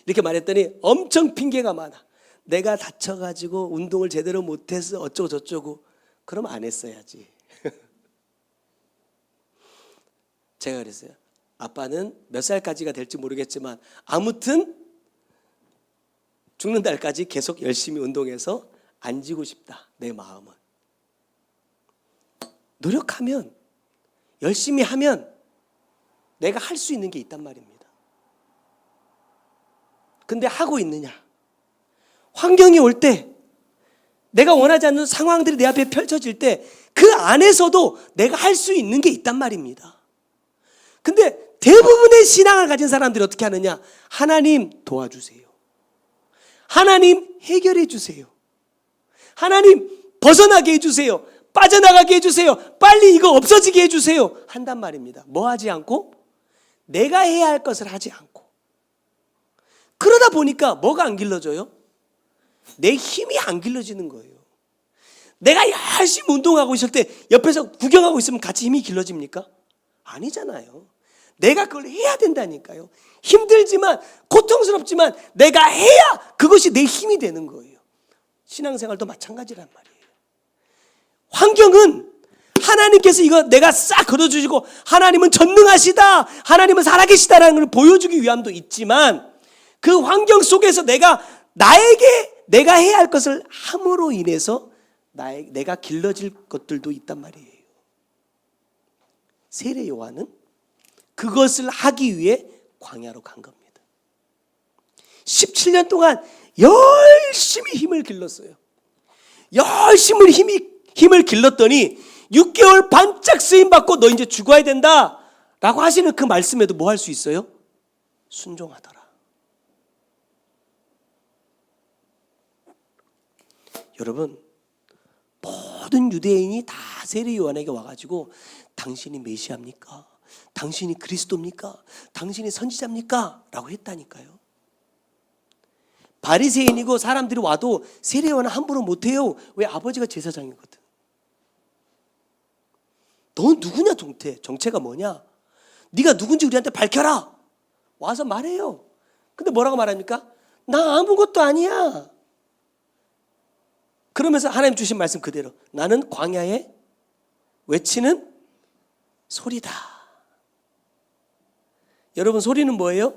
이렇게 말했더니 엄청 핑계가 많아. 내가 다쳐가지고 운동을 제대로 못해서 어쩌고 저쩌고. 그럼 안 했어야지. 제가 그랬어요. 아빠는 몇 살까지가 될지 모르겠지만 아무튼 죽는 날까지 계속 열심히 운동해서 안 지고 싶다. 내 마음은. 노력하면, 열심히 하면 내가 할 수 있는 게 있단 말입니다. 근데 하고 있느냐? 환경이 올 때, 내가 원하지 않는 상황들이 내 앞에 펼쳐질 때 그 안에서도 내가 할 수 있는 게 있단 말입니다. 근데 대부분의 신앙을 가진 사람들이 어떻게 하느냐? 하나님 도와주세요. 하나님 해결해 주세요. 하나님 벗어나게 해주세요. 빠져나가게 해주세요. 빨리 이거 없어지게 해주세요. 한단 말입니다. 뭐 하지 않고? 내가 해야 할 것을 하지 않고. 그러다 보니까 뭐가 안 길러져요? 내 힘이 안 길러지는 거예요. 내가 열심히 운동하고 있을 때 옆에서 구경하고 있으면 같이 힘이 길러집니까? 아니잖아요. 내가 그걸 해야 된다니까요. 힘들지만 고통스럽지만 내가 해야 그것이 내 힘이 되는 거예요. 신앙생활도 마찬가지란 말이에요. 환경은 하나님께서 이거 내가 싹 걷어주시고 하나님은 전능하시다, 하나님은 살아계시다라는 걸 보여주기 위함도 있지만 그 환경 속에서 내가 해야 할 것을 함으로 인해서 내가 길러질 것들도 있단 말이에요. 세례 요한은 그것을 하기 위해 광야로 간 겁니다. 17년 동안 열심히 힘을 길렀어요. 열심히 힘을 길렀더니 6개월 반짝 쓰임 받고 너 이제 죽어야 된다 라고 하시는 그 말씀에도 뭐 할 수 있어요? 순종하더라. 여러분, 모든 유대인이 다 세례 요한에게 와가지고 당신이 메시아입니까? 당신이 그리스도입니까? 당신이 선지자입니까? 라고 했다니까요. 바리새인이고 사람들이 와도 세례 요한은 함부로 못해요. 왜? 아버지가 제사장이거든. 너 누구냐 정체가 뭐냐? 네가 누군지 우리한테 밝혀라. 와서 말해요. 근데 뭐라고 말합니까? 나 아무것도 아니야. 그러면서 하나님 주신 말씀 그대로 나는 광야에 외치는 소리다. 여러분, 소리는 뭐예요?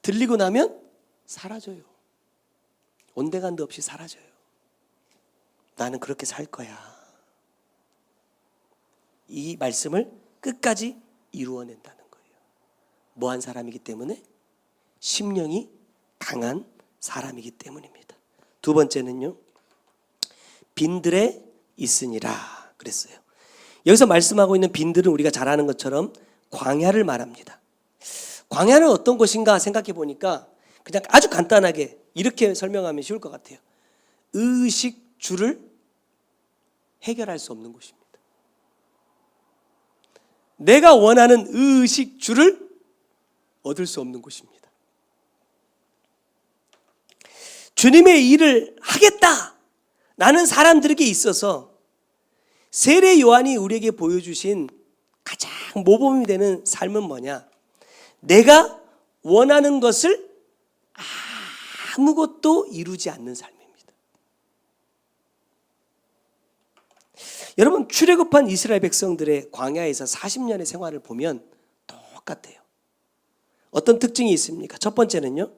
들리고 나면 사라져요. 온데간데 없이 사라져요. 나는 그렇게 살 거야. 이 말씀을 끝까지 이루어낸다는 거예요. 뭐한 사람이기 때문에? 심령이 강한 사람이기 때문입니다. 두 번째는요, 빈들에 있으니라 그랬어요. 여기서 말씀하고 있는 빈들은 우리가 잘 아는 것처럼 광야를 말합니다. 광야는 어떤 곳인가 생각해 보니까 그냥 아주 간단하게 이렇게 설명하면 쉬울 것 같아요. 의식주를 해결할 수 없는 곳입니다. 내가 원하는 의식주를 얻을 수 없는 곳입니다. 주님의 일을 하겠다라는 사람들에게 있어서 세례 요한이 우리에게 보여주신 가장 모범이 되는 삶은 뭐냐? 내가 원하는 것을 아무것도 이루지 않는 삶입니다. 여러분, 출애굽한 이스라엘 백성들의 광야에서 40년의 생활을 보면 똑같아요. 어떤 특징이 있습니까? 첫 번째는요,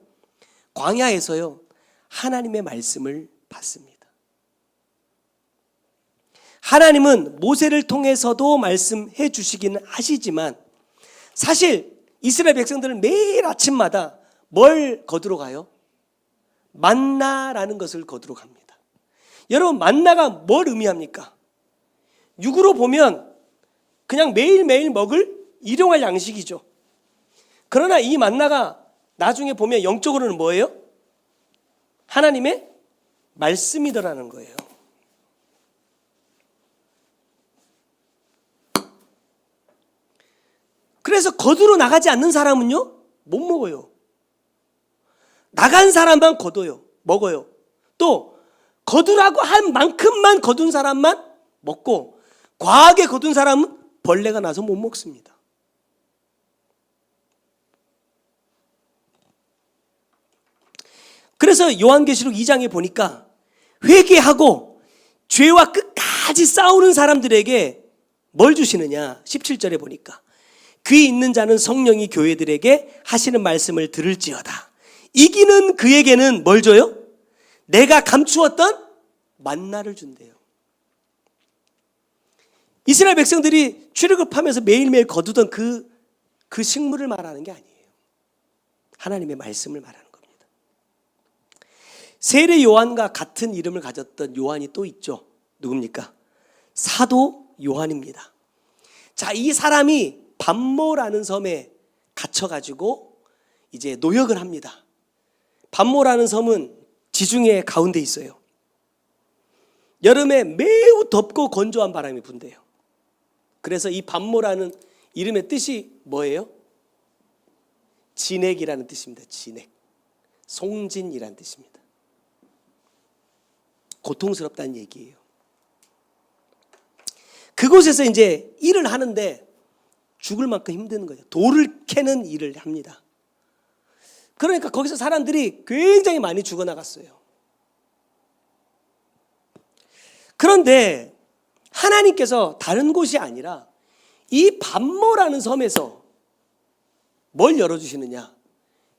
광야에서요 하나님의 말씀을 받습니다. 하나님은 모세를 통해서도 말씀해 주시기는 하시지만 사실 이스라엘 백성들은 매일 아침마다 뭘 거두러 가요? 만나라는 것을 거두러 갑니다. 여러분, 만나가 뭘 의미합니까? 육으로 보면 그냥 매일매일 먹을 일용할 양식이죠. 그러나 이 만나가 나중에 보면 영적으로는 뭐예요? 하나님의 말씀이더라는 거예요. 그래서 거두러 나가지 않는 사람은요, 못 먹어요. 나간 사람만 거둬요. 먹어요. 또 거두라고 한 만큼만 거둔 사람만 먹고 과하게 거둔 사람은 벌레가 나서 못 먹습니다. 그래서 요한계시록 2장에 보니까 회개하고 죄와 끝까지 싸우는 사람들에게 뭘 주시느냐? 17절에 보니까 귀 있는 자는 성령이 교회들에게 하시는 말씀을 들을지어다. 이기는 그에게는 뭘 줘요? 내가 감추었던 만나를 준대요. 이스라엘 백성들이 출애굽하면서 매일매일 거두던 그 식물을 말하는 게 아니에요. 하나님의 말씀을 말하는 겁니다. 세례 요한과 같은 이름을 가졌던 요한이 또 있죠. 누굽니까? 사도 요한입니다. 자, 이 사람이 반모라는 섬에 갇혀가지고 이제 노역을 합니다. 반모라는 섬은 지중해 가운데 있어요. 여름에 매우 덥고 건조한 바람이 분대요. 그래서 이 반모라는 이름의 뜻이 뭐예요? 진액이라는 뜻입니다. 진액. 송진이라는 뜻입니다. 고통스럽다는 얘기예요. 그곳에서 이제 일을 하는데 죽을 만큼 힘든 거예요. 돌을 캐는 일을 합니다. 그러니까 거기서 사람들이 굉장히 많이 죽어나갔어요. 그런데 하나님께서 다른 곳이 아니라 이 반모라는 섬에서 뭘 열어주시느냐?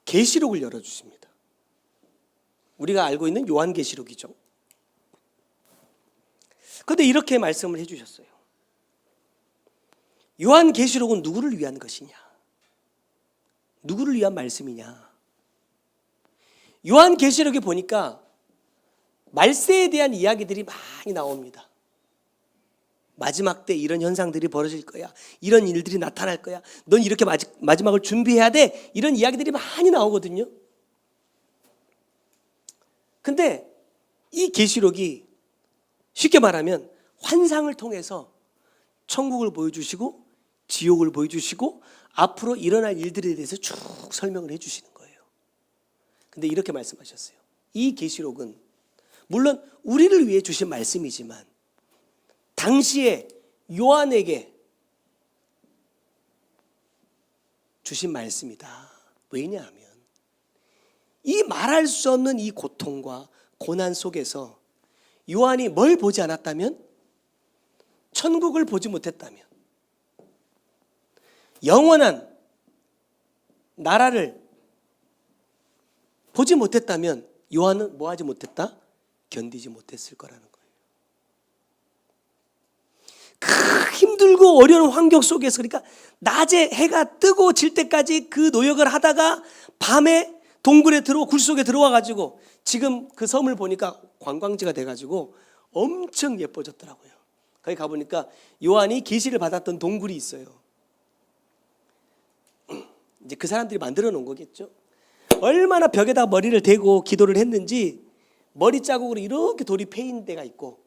계시록을 열어주십니다. 우리가 알고 있는 요한계시록이죠. 그런데 이렇게 말씀을 해주셨어요. 요한계시록은 누구를 위한 것이냐? 누구를 위한 말씀이냐? 요한계시록에 보니까 말세에 대한 이야기들이 많이 나옵니다. 마지막 때 이런 현상들이 벌어질 거야. 이런 일들이 나타날 거야. 넌 이렇게 마지막을 준비해야 돼. 이런 이야기들이 많이 나오거든요. 근데 이 계시록이 쉽게 말하면 환상을 통해서 천국을 보여주시고 지옥을 보여주시고 앞으로 일어날 일들에 대해서 쭉 설명을 해주시는 거예요. 근데 이렇게 말씀하셨어요. 이 계시록은 물론 우리를 위해 주신 말씀이지만 당시에 요한에게 주신 말씀이다. 왜냐하면 이 말할 수 없는 이 고통과 고난 속에서 요한이 뭘 보지 않았다면, 천국을 보지 못했다면, 영원한 나라를 보지 못했다면 요한은 뭐 하지 못했다? 견디지 못했을 거라는 거예요. 그 힘들고 어려운 환경 속에서, 그러니까 낮에 해가 뜨고 질 때까지 그 노역을 하다가 밤에 동굴에 굴 속에 들어와 가지고 지금 그 섬을 보니까 관광지가 돼 가지고 엄청 예뻐졌더라고요. 거기 가보니까 요한이 계시를 받았던 동굴이 있어요. 이제 그 사람들이 만들어 놓은 거겠죠. 얼마나 벽에다 머리를 대고 기도를 했는지 머리 자국으로 이렇게 돌이 패인 데가 있고,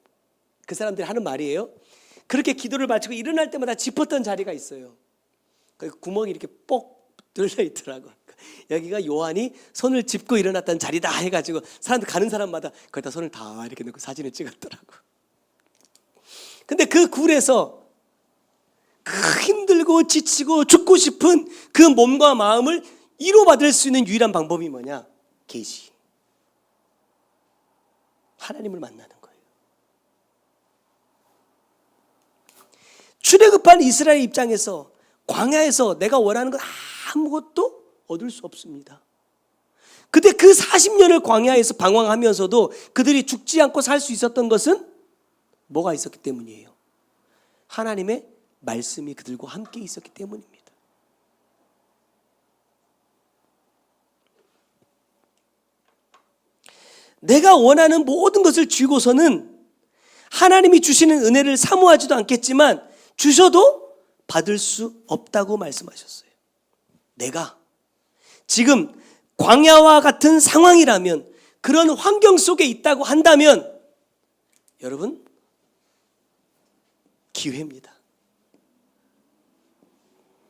그 사람들이 하는 말이에요. 그렇게 기도를 마치고 일어날 때마다 짚었던 자리가 있어요. 거기 구멍이 이렇게 뽁 뚫려 있더라고. 여기가 요한이 손을 짚고 일어났던 자리다 해가지고 사람들 가는 사람마다 거기다 손을 다 이렇게 넣고 사진을 찍었더라고. 근데 그 굴에서 그 힘들고 지치고 죽고 싶은 그 몸과 마음을 위로받을 수 있는 유일한 방법이 뭐냐? 계시. 하나님을 만나는 거예요. 출애굽한 이스라엘 입장에서 광야에서 내가 원하는 건 아무것도 얻을 수 없습니다. 근데 그 40년을 광야에서 방황하면서도 그들이 죽지 않고 살 수 있었던 것은 뭐가 있었기 때문이에요? 하나님의 말씀이 그들과 함께 있었기 때문입니다. 내가 원하는 모든 것을 쥐고서는 하나님이 주시는 은혜를 사모하지도 않겠지만 주셔도 받을 수 없다고 말씀하셨어요. 내가 지금 광야와 같은 상황이라면, 그런 환경 속에 있다고 한다면 여러분, 기회입니다.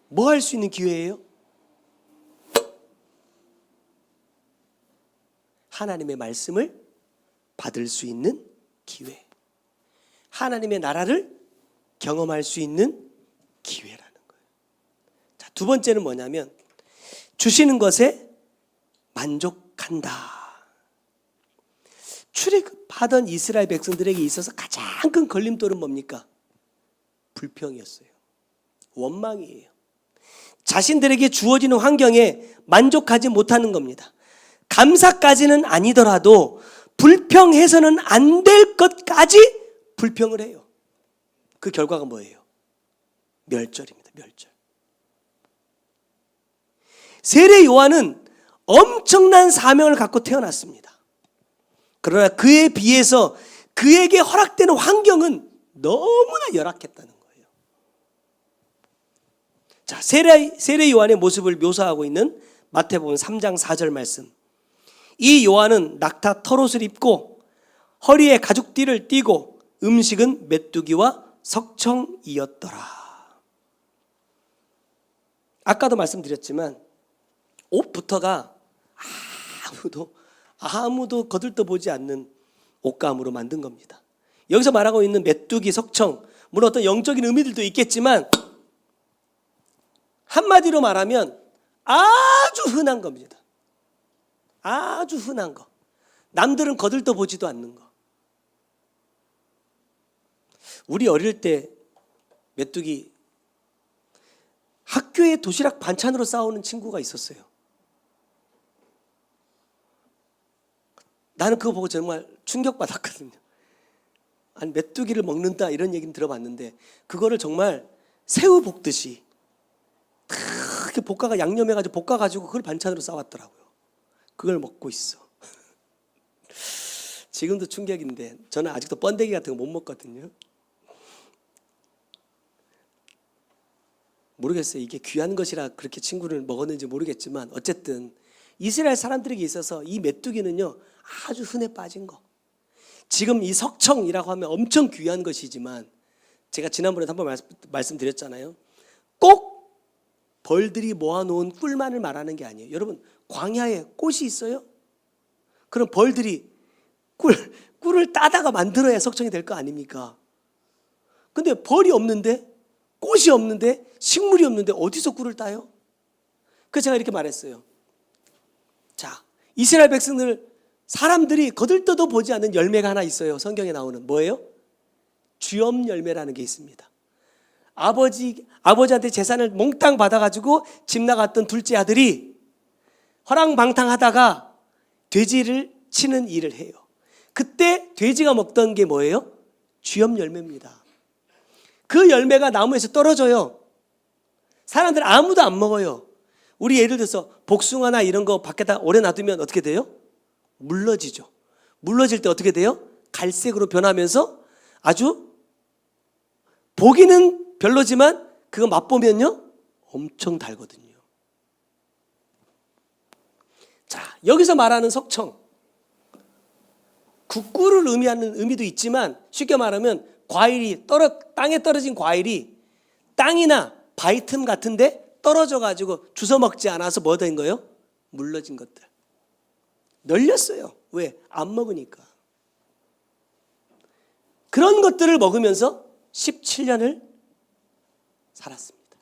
뭐 할 수 있는 기회예요? 하나님의 말씀을 받을 수 있는 기회. 하나님의 나라를 경험할 수 있는 기회라는 거예요. 자, 두 번째는 뭐냐면 주시는 것에 만족한다. 출애굽하던 이스라엘 백성들에게 있어서 가장 큰 걸림돌은 뭡니까? 불평이었어요. 원망이에요. 자신들에게 주어지는 환경에 만족하지 못하는 겁니다. 감사까지는 아니더라도 불평해서는 안 될 것까지 불평을 해요. 그 결과가 뭐예요? 멸절입니다. 멸절. 세례 요한은 엄청난 사명을 갖고 태어났습니다. 그러나 그에 비해서 그에게 허락되는 환경은 너무나 열악했다는 거예요. 자, 세례 요한의 모습을 묘사하고 있는 마태복음 3장 4절 말씀. 이 요한은 낙타 털옷을 입고 허리에 가죽띠를 띠고 음식은 메뚜기와 석청이었더라. 아까도 말씀드렸지만 옷부터가 아무도 거들떠보지 않는 옷감으로 만든 겁니다. 여기서 말하고 있는 메뚜기, 석청, 물론 어떤 영적인 의미들도 있겠지만 한마디로 말하면 아주 흔한 겁니다. 아주 흔한 거. 남들은 거들떠보지도 않는 거. 우리 어릴 때 메뚜기 학교에 도시락 반찬으로 싸우는 친구가 있었어요. 나는 그거 보고 정말 충격받았거든요. 아니, 메뚜기를 먹는다 이런 얘기는 들어봤는데 그거를 정말 새우 볶듯이 이렇게 볶아가 양념해가지고 볶아가지고 그걸 반찬으로 싸왔더라고요. 그걸 먹고 있어. 지금도 충격인데 저는 아직도 번데기 같은 거 못 먹거든요. 모르겠어요. 이게 귀한 것이라 그렇게 친구를 먹었는지 모르겠지만 어쨌든 이스라엘 사람들에게 있어서 이 메뚜기는요 아주 흔해 빠진 거. 지금 이 석청이라고 하면 엄청 귀한 것이지만 제가 지난번에 한번 말씀드렸잖아요. 꼭 벌들이 모아놓은 꿀만을 말하는 게 아니에요. 여러분 광야에 꽃이 있어요? 그럼 벌들이 꿀을 따다가 만들어야 석청이 될 거 아닙니까? 근데 벌이 없는데 꽃이 없는데 식물이 없는데 어디서 꿀을 따요? 그래서 제가 이렇게 말했어요. 자, 이스라엘 백성들 사람들이 거들떠도 보지 않는 열매가 하나 있어요. 성경에 나오는 뭐예요? 쥐엄 열매라는 게 있습니다. 아버지한테 재산을 몽땅 받아가지고 집 나갔던 둘째 아들이 허랑방탕하다가 돼지를 치는 일을 해요. 그때 돼지가 먹던 게 뭐예요? 쥐엄 열매입니다. 그 열매가 나무에서 떨어져요. 사람들 아무도 안 먹어요. 우리 예를 들어서 복숭아나 이런 거 밖에다 오래 놔두면 어떻게 돼요? 물러지죠. 물러질 때 어떻게 돼요? 갈색으로 변하면서 아주 보기는 별로지만 그거 맛보면요 엄청 달거든요. 자, 여기서 말하는 석청, 꿀을 의미하는 의미도 있지만 쉽게 말하면 과일이 땅에 떨어진 과일이 땅이나 바위 틈 같은데 떨어져 가지고 주워 먹지 않아서 뭐 된 거예요? 물러진 것들. 널렸어요. 왜? 안 먹으니까. 그런 것들을 먹으면서 17년을 살았습니다.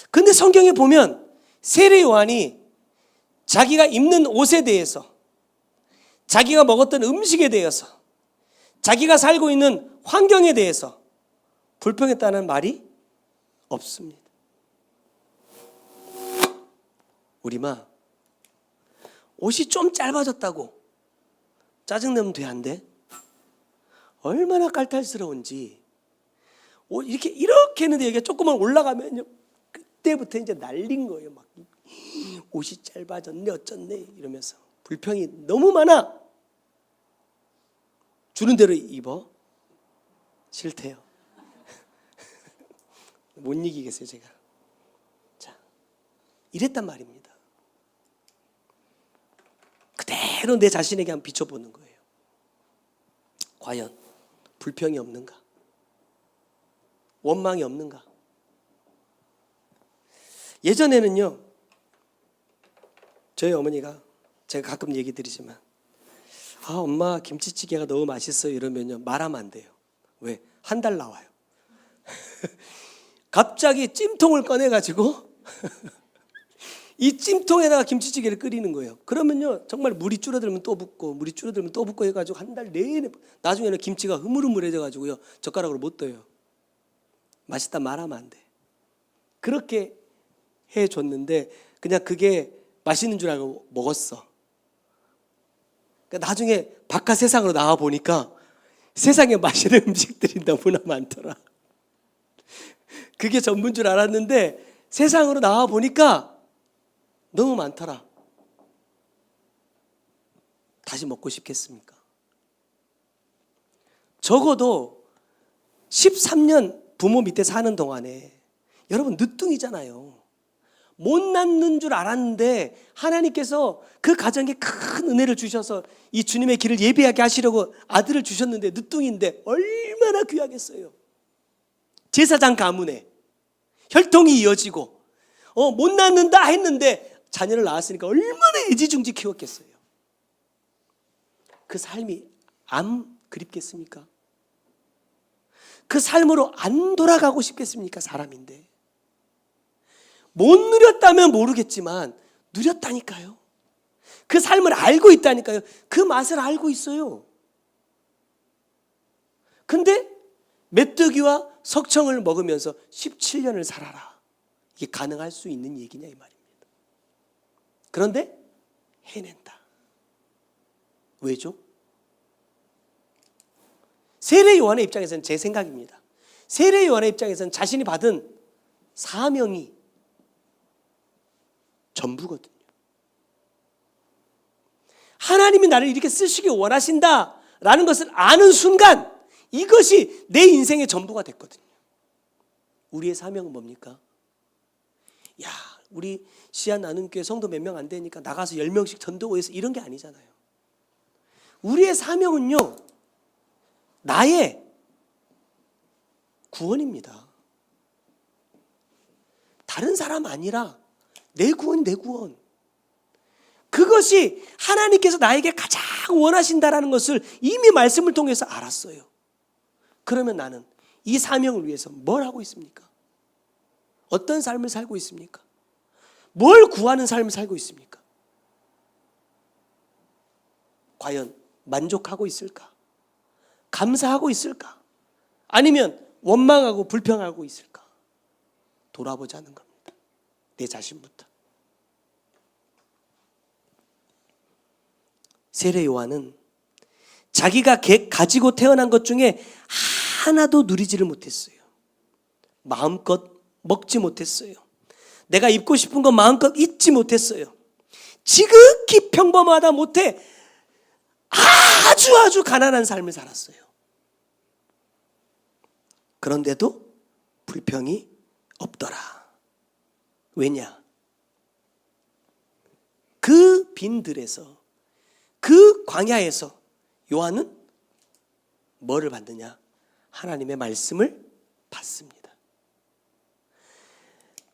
근데 성경에 보면 세례 요한이 자기가 입는 옷에 대해서, 자기가 먹었던 음식에 대해서, 자기가 살고 있는 환경에 대해서 불평했다는 말이 없습니다. 우리마 옷이 좀 짧아졌다고 짜증내면 돼, 안 돼? 얼마나 깔탈스러운지. 이렇게 했는데 여기가 조금만 올라가면요 그때부터 이제 날린 거예요. 막 옷이 짧아졌네 어쩌네 이러면서 불평이 너무 많아. 주는 대로 입어. 싫대요. 못 이기겠어요 제가. 자, 이랬단 말입니다. 그대로 내 자신에게 한번 비춰보는 거예요. 과연 불평이 없는가? 원망이 없는가? 예전에는요 저희 어머니가, 제가 가끔 얘기 드리지만 엄마 김치찌개가 너무 맛있어요 이러면요 말하면 안 돼요. 왜? 한 달 나와요. 갑자기 찜통을 꺼내가지고 이 찜통에다가 김치찌개를 끓이는 거예요. 그러면요 정말 물이 줄어들면 또 붓고 물이 줄어들면 또 붓고 해가지고 한 달 내내, 나중에는 김치가 흐물흐물해져가지고요 젓가락으로 못 떠요. 맛있다 말하면 안 돼. 그렇게 해줬는데 그냥 그게 맛있는 줄 알고 먹었어. 그러니까 나중에 바깥 세상으로 나와 보니까 세상에 맛있는 음식들이 너무나 많더라. 그게 전부인 줄 알았는데 세상으로 나와 보니까 너무 많더라. 다시 먹고 싶겠습니까? 적어도 13년 부모 밑에 사는 동안에 여러분 늦둥이잖아요. 못 낳는 줄 알았는데 하나님께서 그 가정에 큰 은혜를 주셔서 이 주님의 길을 예비하게 하시려고 아들을 주셨는데 늦둥이인데 얼마나 귀하겠어요. 제사장 가문에 혈통이 이어지고 못 낳는다 했는데 자녀를 낳았으니까 얼마나 애지중지 키웠겠어요. 그 삶이 안 그립겠습니까? 그 삶으로 안 돌아가고 싶겠습니까? 사람인데. 못 누렸다면 모르겠지만 누렸다니까요. 그 삶을 알고 있다니까요. 그 맛을 알고 있어요. 근데 메뚜기와 석청을 먹으면서 17년을 살아라. 이게 가능할 수 있는 얘기냐 이 말입니다. 그런데 해낸다. 왜죠? 세례 요한의 입장에서는, 제 생각입니다, 세례 요한의 입장에서는 자신이 받은 사명이 전부거든요. 하나님이 나를 이렇게 쓰시기 원하신다라는 것을 아는 순간 이것이 내 인생의 전부가 됐거든요. 우리의 사명은 뭡니까? 야, 우리 시안 나눔교회 성도 몇 명 안 되니까 나가서 10명씩 전도해서 이런 게 아니잖아요. 우리의 사명은요, 나의 구원입니다. 다른 사람 아니라 내 구원이 내 구원. 그것이 하나님께서 나에게 가장 원하신다라는 것을 이미 말씀을 통해서 알았어요. 그러면 나는 이 사명을 위해서 뭘 하고 있습니까? 어떤 삶을 살고 있습니까? 뭘 구하는 삶을 살고 있습니까? 과연 만족하고 있을까? 감사하고 있을까? 아니면 원망하고 불평하고 있을까? 돌아보자는 겁니다. 내 자신부터. 세례 요한은 자기가 가지고 태어난 것 중에 하나도 누리지를 못했어요. 마음껏 먹지 못했어요. 내가 입고 싶은 거 마음껏 입지 못했어요. 지극히 평범하다 못해 아주 가난한 삶을 살았어요. 그런데도 불평이 없더라. 왜냐? 그 빈들에서, 그 광야에서 요한은 뭐를 받느냐? 하나님의 말씀을 받습니다.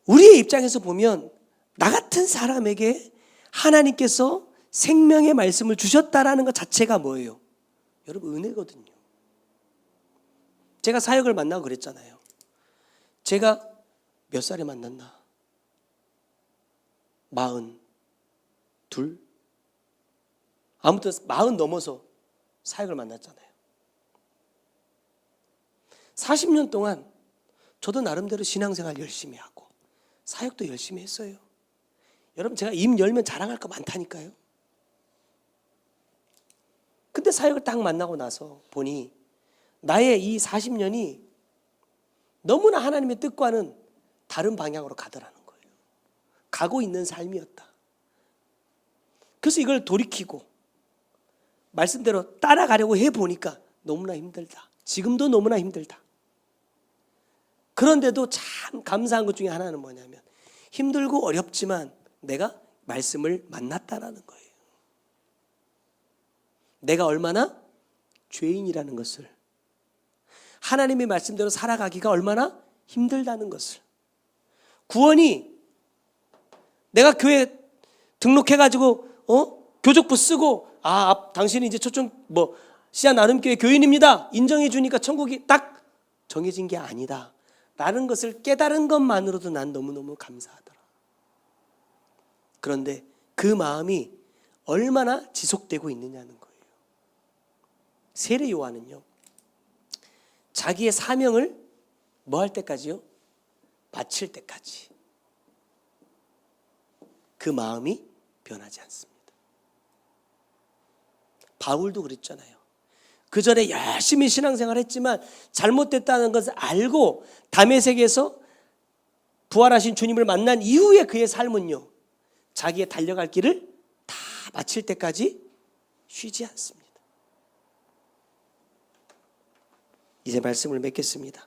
우리의 입장에서 보면 나 같은 사람에게 하나님께서 생명의 말씀을 주셨다라는 것 자체가 뭐예요? 여러분, 은혜거든요. 제가 사역을 만나고 그랬잖아요. 제가 몇 살에 만났나? 42? 아무튼 40 넘어서 사역을 만났잖아요. 40년 동안 저도 나름대로 신앙생활 열심히 하고 사역도 열심히 했어요. 여러분, 제가 입 열면 자랑할 거 많다니까요. 근데 사역을 딱 만나고 나서 보니 나의 이 40년이 너무나 하나님의 뜻과는 다른 방향으로 가더라는 거예요. 가고 있는 삶이었다. 그래서 이걸 돌이키고 말씀대로 따라가려고 해보니까 너무나 힘들다. 지금도 너무나 힘들다. 그런데도 참 감사한 것 중에 하나는 뭐냐면 힘들고 어렵지만 내가 말씀을 만났다라는 거예요. 내가 얼마나 죄인이라는 것을, 하나님의 말씀대로 살아가기가 얼마나 힘들다는 것을, 구원이 내가 교회 등록해가지고 교족부 쓰고 당신이 이제 초청 시안 나눔교회 교인입니다 인정해 주니까 천국이 딱 정해진 게 아니다 라는 것을 깨달은 것만으로도 난 너무너무 감사하더라. 그런데 그 마음이 얼마나 지속되고 있느냐는 거예요. 세례 요한은요, 자기의 사명을 뭐 할 때까지요? 마칠 때까지 그 마음이 변하지 않습니다. 바울도 그랬잖아요. 그 전에 열심히 신앙생활 했지만 잘못됐다는 것을 알고 다메섹에서 부활하신 주님을 만난 이후에 그의 삶은요, 자기의 달려갈 길을 다 마칠 때까지 쉬지 않습니다. 이제 말씀을 맺겠습니다.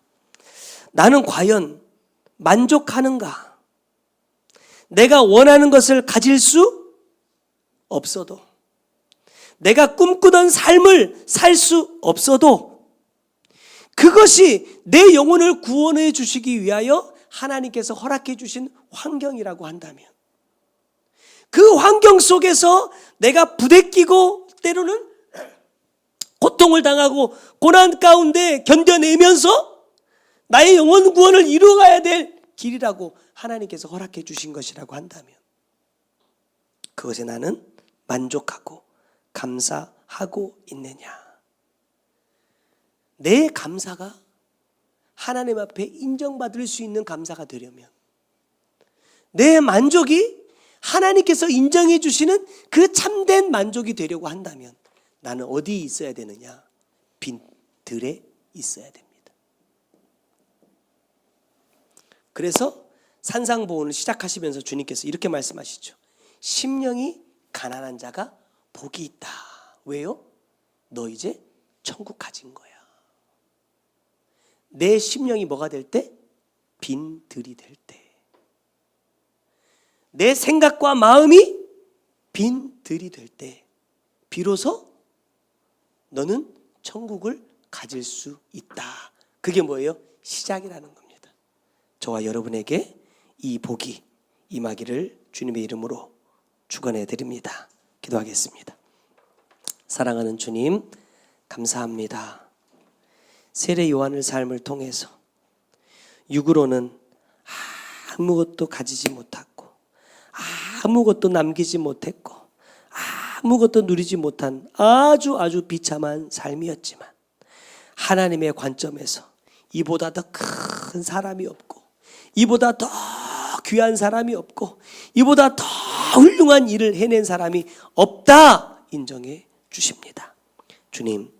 나는 과연 만족하는가? 내가 원하는 것을 가질 수 없어도, 내가 꿈꾸던 삶을 살 수 없어도 그것이 내 영혼을 구원해 주시기 위하여 하나님께서 허락해 주신 환경이라고 한다면, 그 환경 속에서 내가 부대끼고 때로는 고통을 당하고 고난 가운데 견뎌내면서 나의 영혼 구원을 이루어가야 될 길이라고 하나님께서 허락해 주신 것이라고 한다면 그것에 나는 만족하고 감사하고 있느냐? 내 감사가 하나님 앞에 인정받을 수 있는 감사가 되려면, 내 만족이 하나님께서 인정해 주시는 그 참된 만족이 되려고 한다면 나는 어디에 있어야 되느냐? 빈 들에 있어야 됩니다. 그래서 산상보훈을 시작하시면서 주님께서 이렇게 말씀하시죠. 심령이 가난한 자가 복이 있다. 왜요? 너 이제 천국 가진 거야. 내 심령이 뭐가 될 때? 빈 들이 될 때. 내 생각과 마음이 빈 들이 될 때 비로소 너는 천국을 가질 수 있다. 그게 뭐예요? 시작이라는 겁니다. 저와 여러분에게 이 복이 임하기를 주님의 이름으로 축원해 드립니다. 기도하겠습니다. 사랑하는 주님, 감사합니다. 세례 요한의 삶을 통해서 육으로는 아무것도 가지지 못했고, 아무것도 남기지 못했고, 아무것도 누리지 못한 아주 비참한 삶이었지만 하나님의 관점에서 이보다 더 큰 사람이 없고, 이보다 더 귀한 사람이 없고, 이보다 더 훌륭한 일을 해낸 사람이 없다 인정해 주십니다. 주님,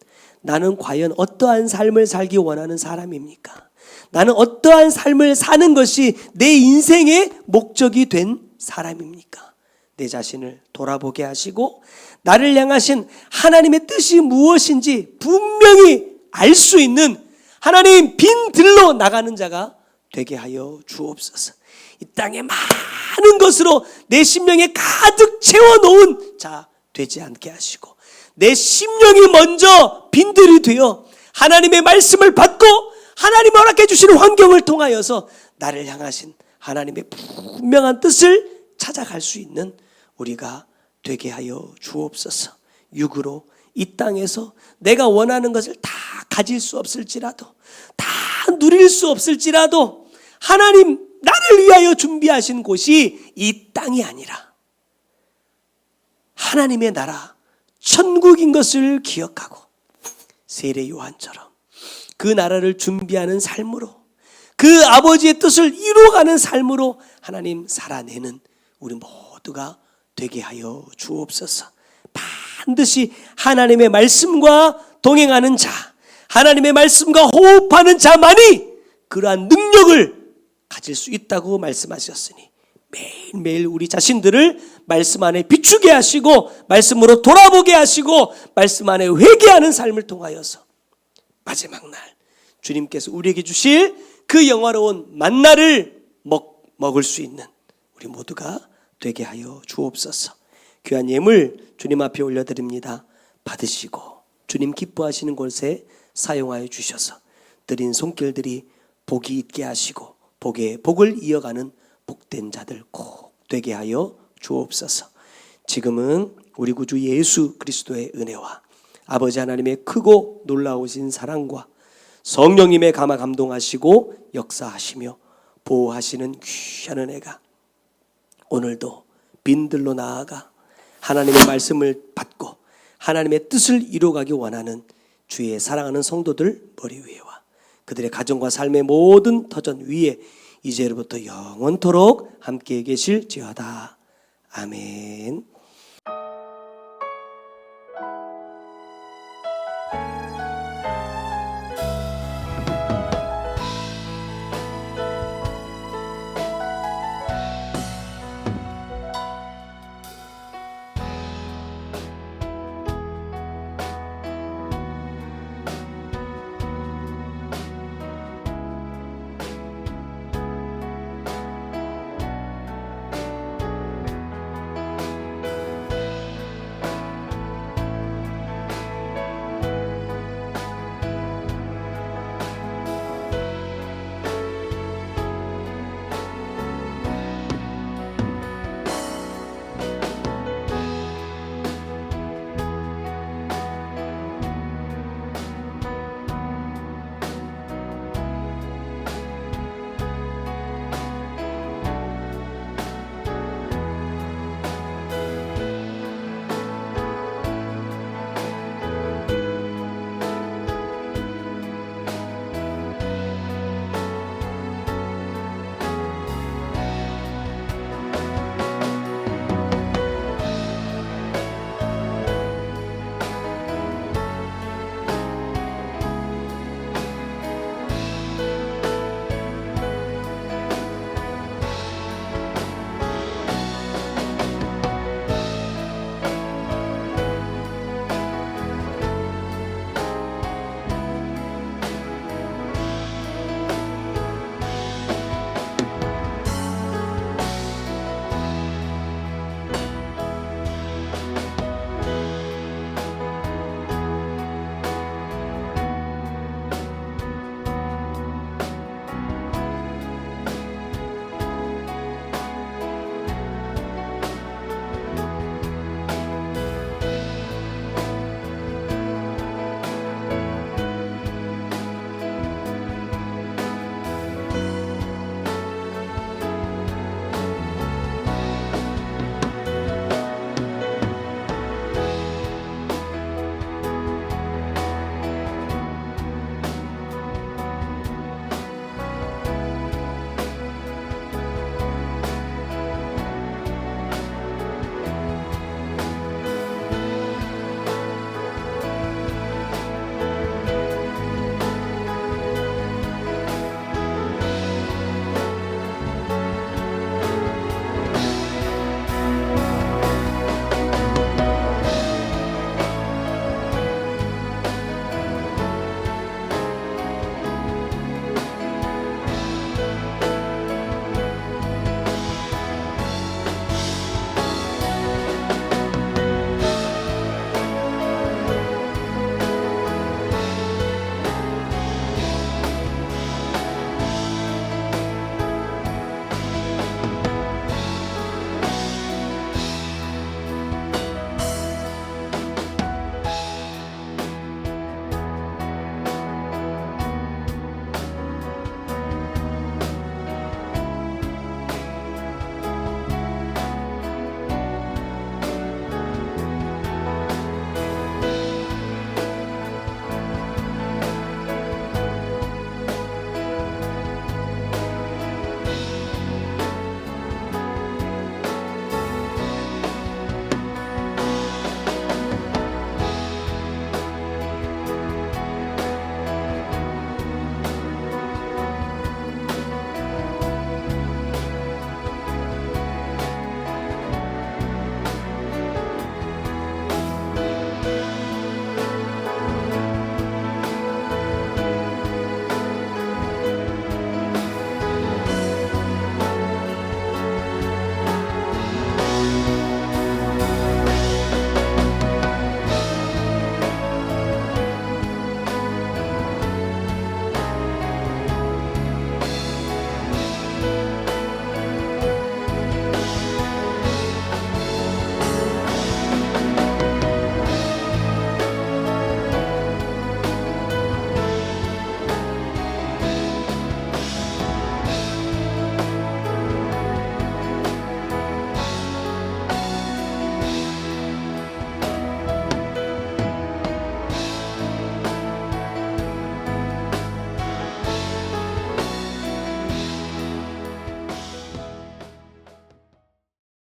나는 과연 어떠한 삶을 살기 원하는 사람입니까? 나는 어떠한 삶을 사는 것이 내 인생의 목적이 된 사람입니까? 내 자신을 돌아보게 하시고 나를 향하신 하나님의 뜻이 무엇인지 분명히 알 수 있는 하나님 빈들로 나가는 자가 되게 하여 주옵소서. 이 땅에 많은 것으로 내 심령에 가득 채워놓은 자 되지 않게 하시고, 내 심령이 먼저 빈들이 되어 하나님의 말씀을 받고 하나님 허락해 주시는 환경을 통하여서 나를 향하신 하나님의 분명한 뜻을 찾아갈 수 있는 우리가 되게 하여 주옵소서. 육으로 이 땅에서 내가 원하는 것을 다 가질 수 없을지라도, 다 누릴 수 없을지라도 하나님 나를 위하여 준비하신 곳이 이 땅이 아니라 하나님의 나라 천국인 것을 기억하고 세례 요한처럼 그 나라를 준비하는 삶으로, 그 아버지의 뜻을 이루어가는 삶으로 하나님 살아내는 우리 모두가 되게 하여 주옵소서. 반드시 하나님의 말씀과 동행하는 자, 하나님의 말씀과 호흡하는 자만이 그러한 능력을 가질 수 있다고 말씀하셨으니 매일매일 우리 자신들을 말씀 안에 비추게 하시고 말씀으로 돌아보게 하시고 말씀 안에 회개하는 삶을 통하여서 마지막 날 주님께서 우리에게 주실 그 영화로운 만나를 먹을 수 있는 우리 모두가 되게 하여 주옵소서. 귀한 예물 주님 앞에 올려드립니다. 받으시고 주님 기뻐하시는 곳에 사용하여 주셔서 드린 손길들이 복이 있게 하시고 복의 복을 이어가는 복된 자들 꼭 되게 하여 주옵소서. 지금은 우리 구주 예수 그리스도의 은혜와 아버지 하나님의 크고 놀라우신 사랑과 성령님의 감화 감동하시고 역사하시며 보호하시는 귀한 은혜가 오늘도 빈들로 나아가 하나님의 말씀을 받고 하나님의 뜻을 이루어가기 원하는 주의 사랑하는 성도들 머리 위에와 그들의 가정과 삶의 모든 터전 위에 이제로부터 영원토록 함께 계실지어다. 아멘.